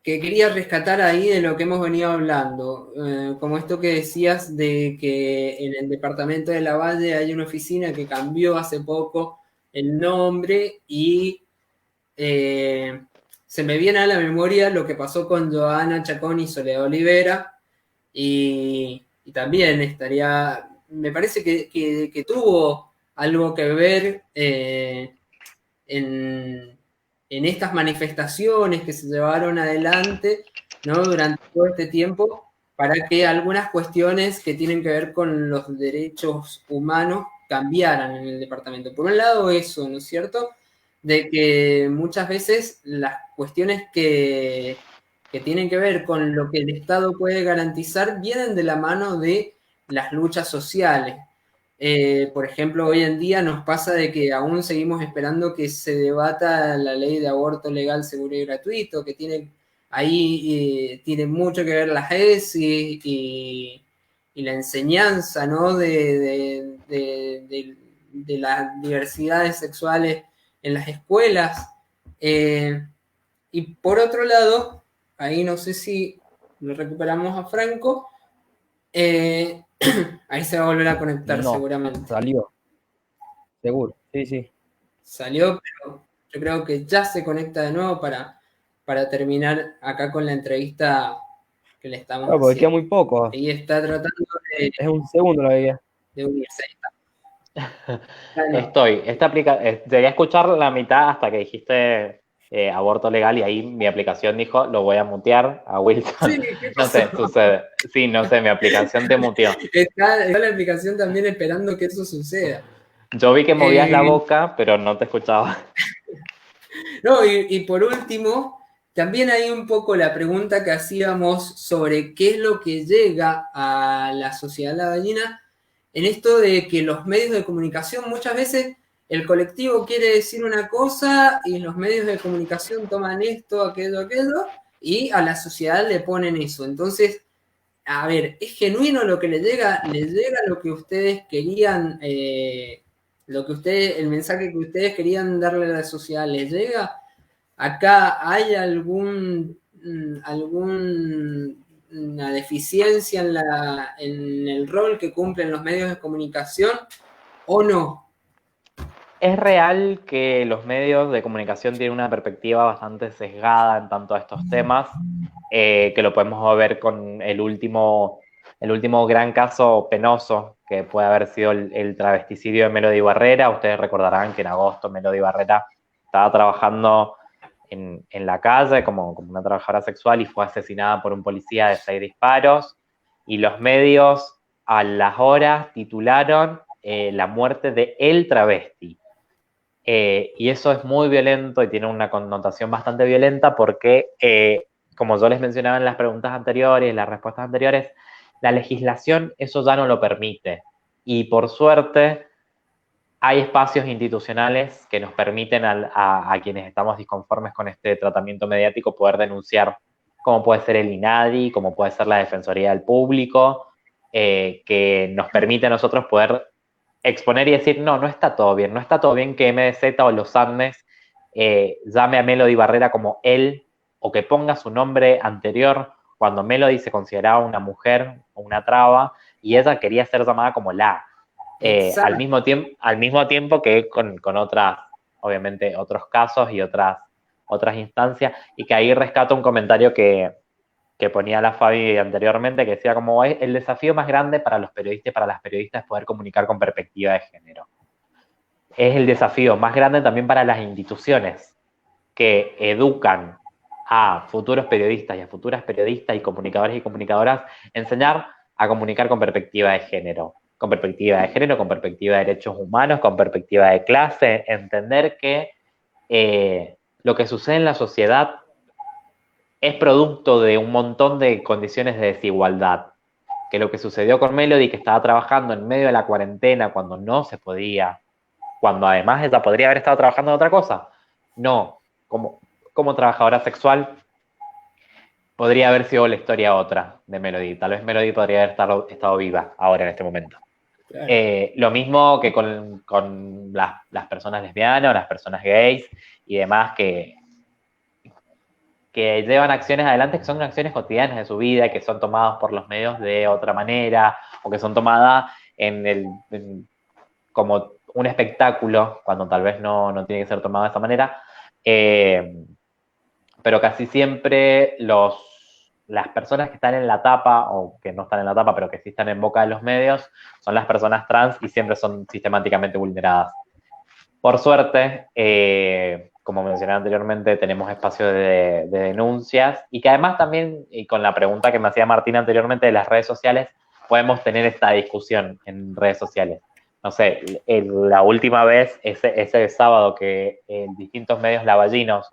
Speaker 2: que quería rescatar ahí de lo que hemos venido hablando, como esto que decías de que en el departamento de Lavalle hay una oficina que cambió hace poco el nombre y se me viene a la memoria lo que pasó con Joana Chacón y Soledad Olivera y también me parece que tuvo algo que ver en estas manifestaciones que se llevaron adelante, ¿no? Durante todo este tiempo, para que algunas cuestiones que tienen que ver con los derechos humanos cambiaran en el departamento. Por un lado eso, ¿no es cierto? De que muchas veces las cuestiones que tienen que ver con lo que el Estado puede garantizar vienen de la mano de las luchas sociales. Por ejemplo, hoy en día nos pasa de que aún seguimos esperando que se debata la ley de aborto legal, seguro y gratuito, que tiene mucho que ver la ESI y la enseñanza, ¿no? de las diversidades sexuales en las escuelas. Y por otro lado, ahí no sé si lo recuperamos a Franco, ahí se va a volver a conectar
Speaker 1: No,
Speaker 2: seguramente.
Speaker 1: salió, seguro, sí.
Speaker 2: Salió, pero yo creo que ya se conecta de nuevo para terminar acá con la entrevista que le estamos
Speaker 1: Claro, porque queda
Speaker 2: haciendo.
Speaker 1: muy poco.
Speaker 2: Ahí está tratando
Speaker 1: Es un segundo la vida.
Speaker 2: de unirse.
Speaker 3: Llegué a escuchar la mitad hasta que dijiste aborto legal y ahí mi aplicación dijo, lo voy a mutear a Wilson.
Speaker 2: Sí, ¿qué
Speaker 3: No sé,
Speaker 2: pasó?
Speaker 3: sucede. Sí, no sé, mi aplicación te muteó.
Speaker 2: Está la aplicación también esperando que eso suceda.
Speaker 3: Yo vi que movías la boca, pero no te escuchaba.
Speaker 2: No, y por último, también hay un poco la pregunta que hacíamos sobre qué es lo que llega a la sociedad lavallina en esto de que los medios de comunicación, muchas veces el colectivo quiere decir una cosa y los medios de comunicación toman esto, aquello, y a la sociedad le ponen eso. Entonces, a ver, ¿es genuino lo que le llega? ¿Le llega lo que ustedes querían, el mensaje que ustedes querían darle a la sociedad? ¿Les llega? ¿Acá hay alguna deficiencia en el rol que cumplen los medios de comunicación o no?
Speaker 3: Es real que los medios de comunicación tienen una perspectiva bastante sesgada en tanto a estos temas, que lo podemos ver con el último gran caso penoso que puede haber sido el travesticidio de Melody Barrera. Ustedes recordarán que en agosto Melody Barrera estaba trabajando en la calle como una trabajadora sexual y fue asesinada por un policía de 6 disparos, y los medios a las horas titularon la muerte de el travesti. Y eso es muy violento y tiene una connotación bastante violenta porque, como yo les mencionaba en las preguntas anteriores, en las respuestas anteriores, la legislación eso ya no lo permite. Y por suerte hay espacios institucionales que nos permiten a quienes estamos disconformes con este tratamiento mediático poder denunciar, como puede ser el INADI, como puede ser la Defensoría del Público, que nos permite a nosotros poder exponer y decir, no está todo bien, no está todo bien que MDZ o los Andes llame a Melody Barrera como él, o que ponga su nombre anterior cuando Melody se consideraba una mujer o una traba, y ella quería ser llamada como la. Al mismo tiempo que con otras, obviamente, otros casos y otras instancias, y que ahí rescato un comentario que ponía la Fabi anteriormente, que decía como es el desafío más grande para los periodistas y para las periodistas es poder comunicar con perspectiva de género. Es el desafío más grande también para las instituciones que educan a futuros periodistas y a futuras periodistas y comunicadores y comunicadoras, enseñar a comunicar con perspectiva de género, con perspectiva de derechos humanos, con perspectiva de clase, entender que lo que sucede en la sociedad es producto de un montón de condiciones de desigualdad. Que lo que sucedió con Melody, que estaba trabajando en medio de la cuarentena cuando no se podía, cuando además ella podría haber estado trabajando en otra cosa, no, como trabajadora sexual, podría haber sido la historia otra de Melody. Tal vez Melody podría haber estado viva ahora en este momento. Claro. Lo mismo que con las personas lesbianas o las personas gays y demás, que que llevan acciones adelante que son acciones cotidianas de su vida, que son tomadas por los medios de otra manera, o que son tomadas como un espectáculo, cuando tal vez no tiene que ser tomado de esa manera. Pero casi siempre las personas que están en la tapa, o que no están en la tapa, pero que sí están en boca de los medios, son las personas trans y siempre son sistemáticamente vulneradas. Por suerte, como mencioné anteriormente, tenemos espacios de denuncias y que además también, y con la pregunta que me hacía Martín anteriormente de las redes sociales, podemos tener esta discusión en redes sociales. No sé, la última vez, ese sábado que en distintos medios lavallinos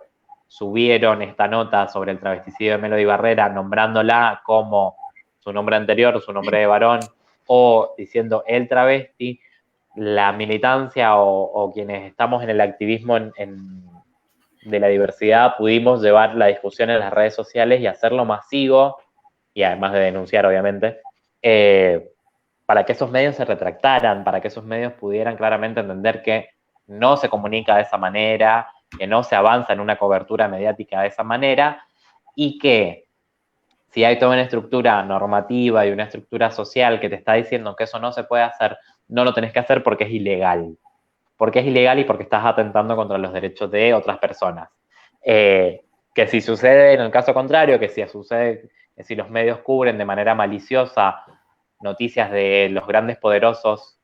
Speaker 3: subieron esta nota sobre el travesticidio de Melody Barrera, nombrándola como su nombre anterior, su nombre de varón, o diciendo el travesti, la militancia o quienes estamos en el activismo de la diversidad pudimos llevar la discusión en las redes sociales y hacerlo masivo, y además de denunciar, obviamente, para que esos medios se retractaran, para que esos medios pudieran claramente entender que no se comunica de esa manera, que no se avanza en una cobertura mediática de esa manera, y que si hay toda una estructura normativa y una estructura social que te está diciendo que eso no se puede hacer, no lo tenés que hacer porque es ilegal. Porque es ilegal y porque estás atentando contra los derechos de otras personas. Que si sucede en el caso contrario, que si los medios cubren de manera maliciosa noticias de los grandes poderosos,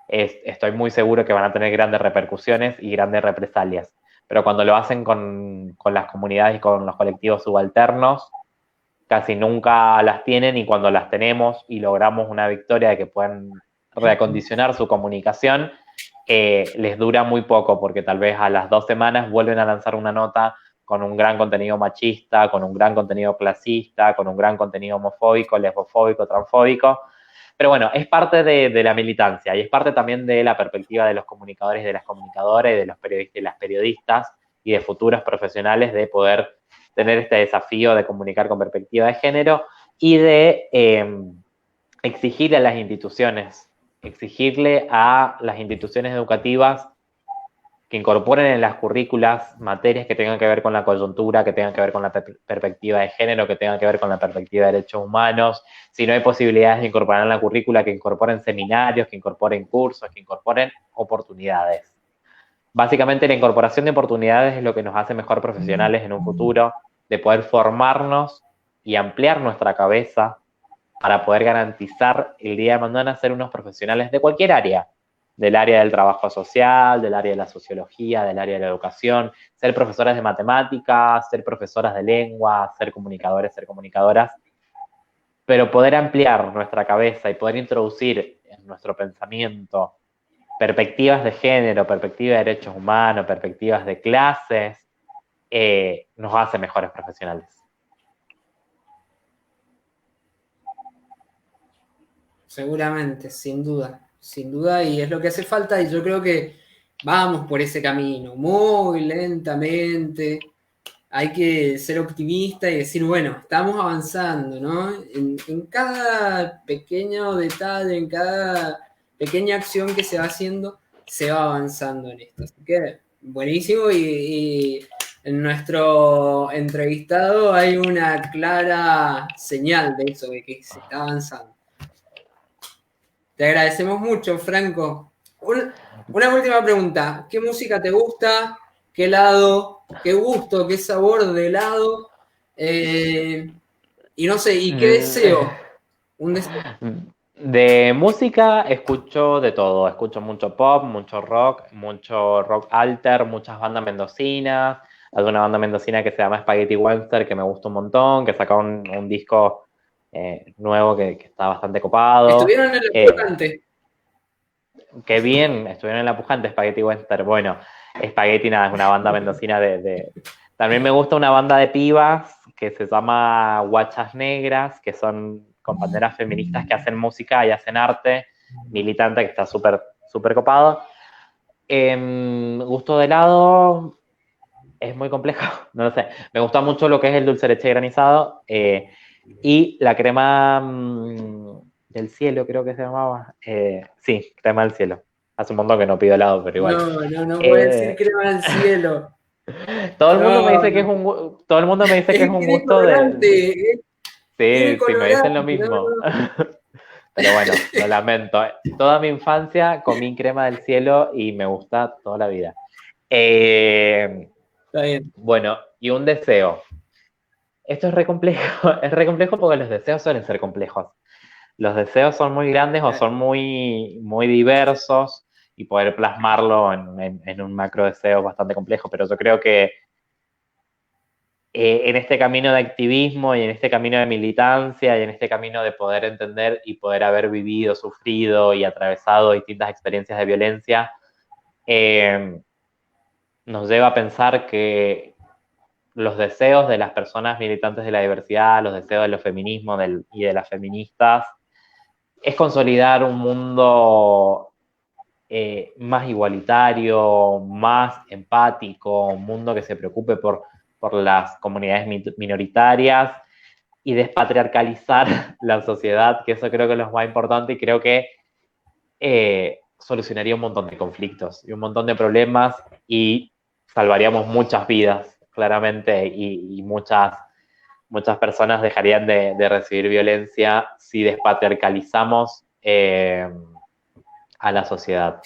Speaker 3: estoy muy seguro que van a tener grandes repercusiones y grandes represalias. Pero cuando lo hacen con las comunidades y con los colectivos subalternos, casi nunca las tienen, y cuando las tenemos y logramos una victoria de que puedan reacondicionar su comunicación, les dura muy poco, porque tal vez a las 2 semanas vuelven a lanzar una nota con un gran contenido machista, con un gran contenido clasista, con un gran contenido homofóbico, lesbofóbico, transfóbico. Pero bueno, es parte de la militancia y es parte también de la perspectiva de los comunicadores y de las comunicadoras y de los periodistas y las periodistas y de futuros profesionales de poder tener este desafío de comunicar con perspectiva de género y de exigirle a las instituciones educativas que incorporen en las currículas materias que tengan que ver con la coyuntura, que tengan que ver con la perspectiva de género, que tengan que ver con la perspectiva de derechos humanos. Si no hay posibilidades de incorporar en la currícula, que incorporen seminarios, que incorporen cursos, que incorporen oportunidades. Básicamente la incorporación de oportunidades es lo que nos hace mejor profesionales en un futuro, de poder formarnos y ampliar nuestra cabeza para poder garantizar el día de mañana ser unos profesionales de cualquier área, del área del trabajo social, del área de la sociología, del área de la educación, ser profesores de matemáticas, ser profesoras de lengua, ser comunicadores, ser comunicadoras, pero poder ampliar nuestra cabeza y poder introducir en nuestro pensamiento perspectivas de género, perspectivas de derechos humanos, perspectivas de clases, nos hace mejores profesionales.
Speaker 2: Seguramente, sin duda, y es lo que hace falta, y yo creo que vamos por ese camino, muy lentamente. Hay que ser optimista y decir, bueno, estamos avanzando, ¿no? En cada pequeño detalle, en cada pequeña acción que se va haciendo, se va avanzando en esto. Así que, buenísimo, y en nuestro entrevistado hay una clara señal de eso, de que se está avanzando. Te agradecemos mucho, Franco. Una última pregunta. ¿Qué música te gusta? ¿Qué helado? ¿Qué gusto? ¿Qué sabor de helado? Y no sé, ¿y qué deseo? Un deseo.
Speaker 3: De música escucho de todo. Escucho mucho pop, mucho rock alter, muchas bandas mendocinas. Hay una banda mendocina que se llama Spaghetti Webster que me gusta un montón, que sacó un disco nuevo que está bastante copado.
Speaker 2: Estuvieron en el Pujante.
Speaker 3: Qué bien, estuvieron en la Pujante, Spaghetti Webster. Bueno, Spaghetti nada, es una banda mendocina También me gusta una banda de pibas que se llama Guachas Negras, que son compañeras feministas que hacen música y hacen arte, militante, que está súper súper copado. Gusto de helado es muy complejo, no lo sé. Me gusta mucho lo que es el dulce de leche granizado y la crema del cielo, creo que se llamaba. Sí, crema del cielo. Hace un montón que no pido helado, pero igual.
Speaker 2: No puede decir crema del cielo.
Speaker 3: Todo el mundo me
Speaker 2: No,
Speaker 3: dice que es todo el mundo me dice que es un
Speaker 2: tiene
Speaker 3: gusto
Speaker 2: colorante, tiene
Speaker 3: Sí, sí, me dicen lo
Speaker 2: colorante, no,
Speaker 3: mismo.
Speaker 2: no.
Speaker 3: Pero bueno, lo lamento. Toda mi infancia comí crema del cielo y me gusta toda la vida.
Speaker 2: Está bien.
Speaker 3: Bueno, y un deseo. Esto es re complejo, es re complejo porque los deseos suelen ser complejos. Los deseos son muy grandes o son muy, muy diversos y poder plasmarlo en un macro deseo es bastante complejo, pero yo creo que en este camino de activismo y en este camino de militancia y en este camino de poder entender y poder haber vivido, sufrido y atravesado distintas experiencias de violencia, eh, nos lleva a pensar que los deseos de las personas militantes de la diversidad, los deseos de los feminismos y de las feministas, es consolidar un mundo más igualitario, más empático, un mundo que se preocupe por las comunidades minoritarias y despatriarcalizar la sociedad, que eso creo que es lo más importante y creo que solucionaría un montón de conflictos y un montón de problemas y salvaríamos muchas vidas, claramente, y muchas personas dejarían de recibir violencia si despatriarcalizamos a la sociedad.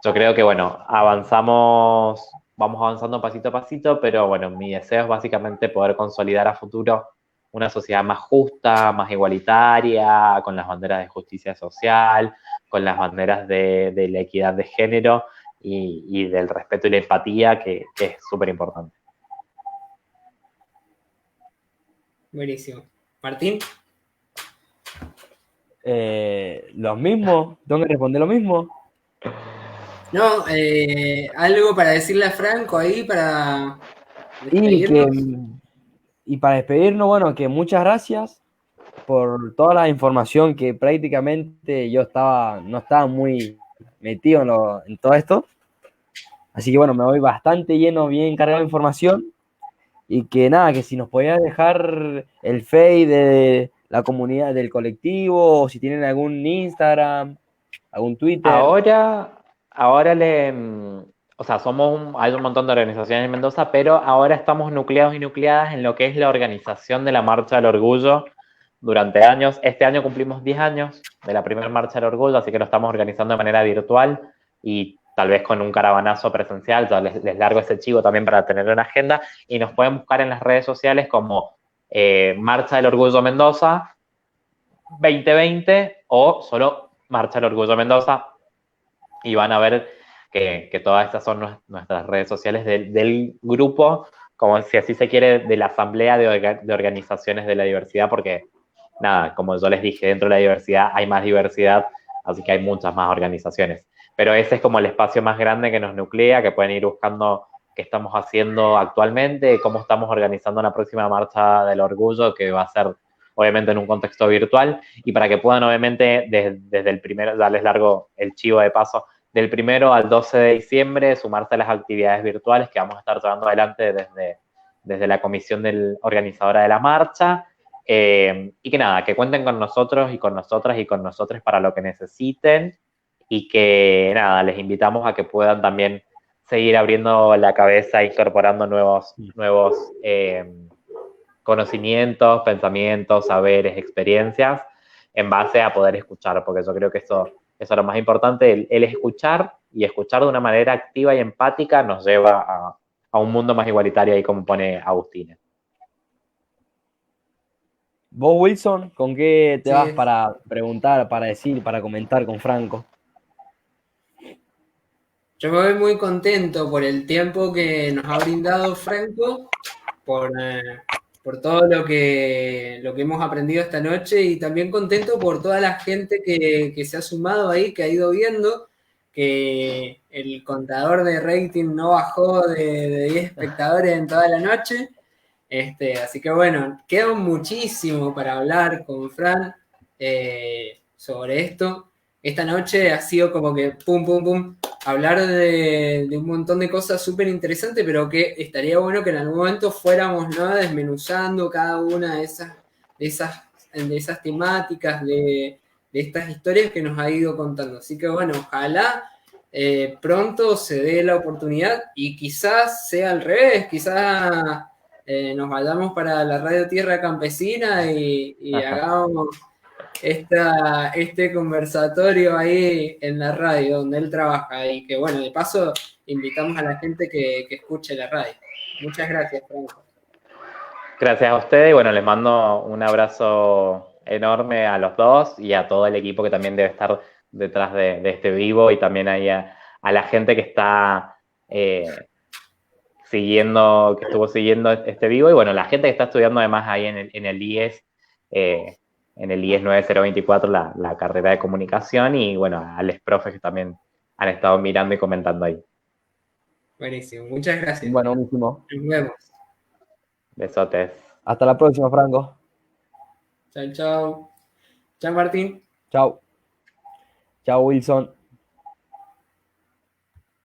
Speaker 3: Yo creo que, bueno, vamos avanzando pasito a pasito, pero bueno, mi deseo es básicamente poder consolidar a futuro una sociedad más justa, más igualitaria, con las banderas de justicia social, con las banderas de la equidad de género y del respeto y la empatía, que es súper importante.
Speaker 2: Buenísimo. Martín.
Speaker 1: Los mismos, tengo que responder lo mismo.
Speaker 2: No, algo para decirle a Franco ahí para
Speaker 1: Y que
Speaker 2: despedirnos.
Speaker 1: y para despedirnos, bueno, que muchas gracias por toda la información que prácticamente no estaba muy metido en todo esto. Así que bueno, me voy bastante lleno, bien cargado de información. Y que nada, que si nos podías dejar el Face de la comunidad del colectivo, o si tienen algún Instagram, algún Twitter.
Speaker 3: Ahora o sea, hay un montón de organizaciones en Mendoza, pero ahora estamos nucleados y nucleadas en lo que es la organización de la Marcha del Orgullo durante años. Este año cumplimos 10 años de la primera Marcha del Orgullo, así que lo estamos organizando de manera virtual y tal vez con un caravanazo presencial. Yo les largo ese chivo también para tener una agenda y nos pueden buscar en las redes sociales como Marcha del Orgullo Mendoza 2020 o solo Marcha del Orgullo Mendoza y van a ver que todas estas son nuestras redes sociales del grupo, como si así se quiere, de la asamblea de organizaciones de la diversidad, porque nada, como yo les dije, dentro de la diversidad hay más diversidad, así que hay muchas más organizaciones. Pero ese es como el espacio más grande que nos nuclea, que pueden ir buscando qué estamos haciendo actualmente, cómo estamos organizando la próxima marcha del orgullo, que va a ser obviamente en un contexto virtual, y para que puedan obviamente desde el primero, darles largo el chivo de paso, del 1 al 12 de diciembre, sumarse a las actividades virtuales que vamos a estar llevando adelante desde la comisión organizadora de la marcha. Y que nada, que cuenten con nosotros y con nosotras y con nosotros para lo que necesiten. Y que nada, les invitamos a que puedan también seguir abriendo la cabeza e incorporando nuevos conocimientos, pensamientos, saberes, experiencias en base a poder escuchar, porque yo creo que eso es lo más importante, el escuchar y escuchar de una manera activa y empática nos lleva a un mundo más igualitario, ahí como pone Agustina.
Speaker 1: Vos, Wilson, ¿con qué te vas
Speaker 2: Sí,
Speaker 1: para preguntar, para decir, para comentar con Franco?
Speaker 2: yo me voy muy contento por el tiempo que nos ha brindado Franco, por todo lo que hemos aprendido esta noche y también contento por toda la gente que se ha sumado ahí, que ha ido viendo que el contador de rating no bajó de 10 espectadores en toda la noche. Así que bueno, queda muchísimo para hablar con Fran sobre esto. Esta noche ha sido como que pum, pum, pum, hablar de un montón de cosas súper interesantes, pero que estaría bueno que en algún momento fuéramos, ¿no?, desmenuzando cada una de esas temáticas, de estas historias que nos ha ido contando. Así que bueno, ojalá pronto se dé la oportunidad y quizás sea al revés, quizás nos vayamos para la Radio Tierra Campesina y hagamos este conversatorio ahí en la radio donde él trabaja y que bueno, de paso invitamos a la gente que escuche la radio. Muchas gracias, Franco.
Speaker 3: Gracias a ustedes y bueno, les mando un abrazo enorme a los dos y a todo el equipo que también debe estar detrás de este vivo y también ahí a la gente que está que estuvo siguiendo este vivo y bueno, la gente que está estudiando además ahí en el IES, en el IES 9024, la carrera de comunicación y bueno, a los profes que también han estado mirando y comentando ahí.
Speaker 2: Buenísimo, muchas gracias.
Speaker 1: Bueno, buenísimo.
Speaker 2: Nos vemos.
Speaker 3: Besotes.
Speaker 1: Hasta la próxima, Franco.
Speaker 2: Chao, chao. Chao, Martín.
Speaker 1: Chao. Chao, Wilson.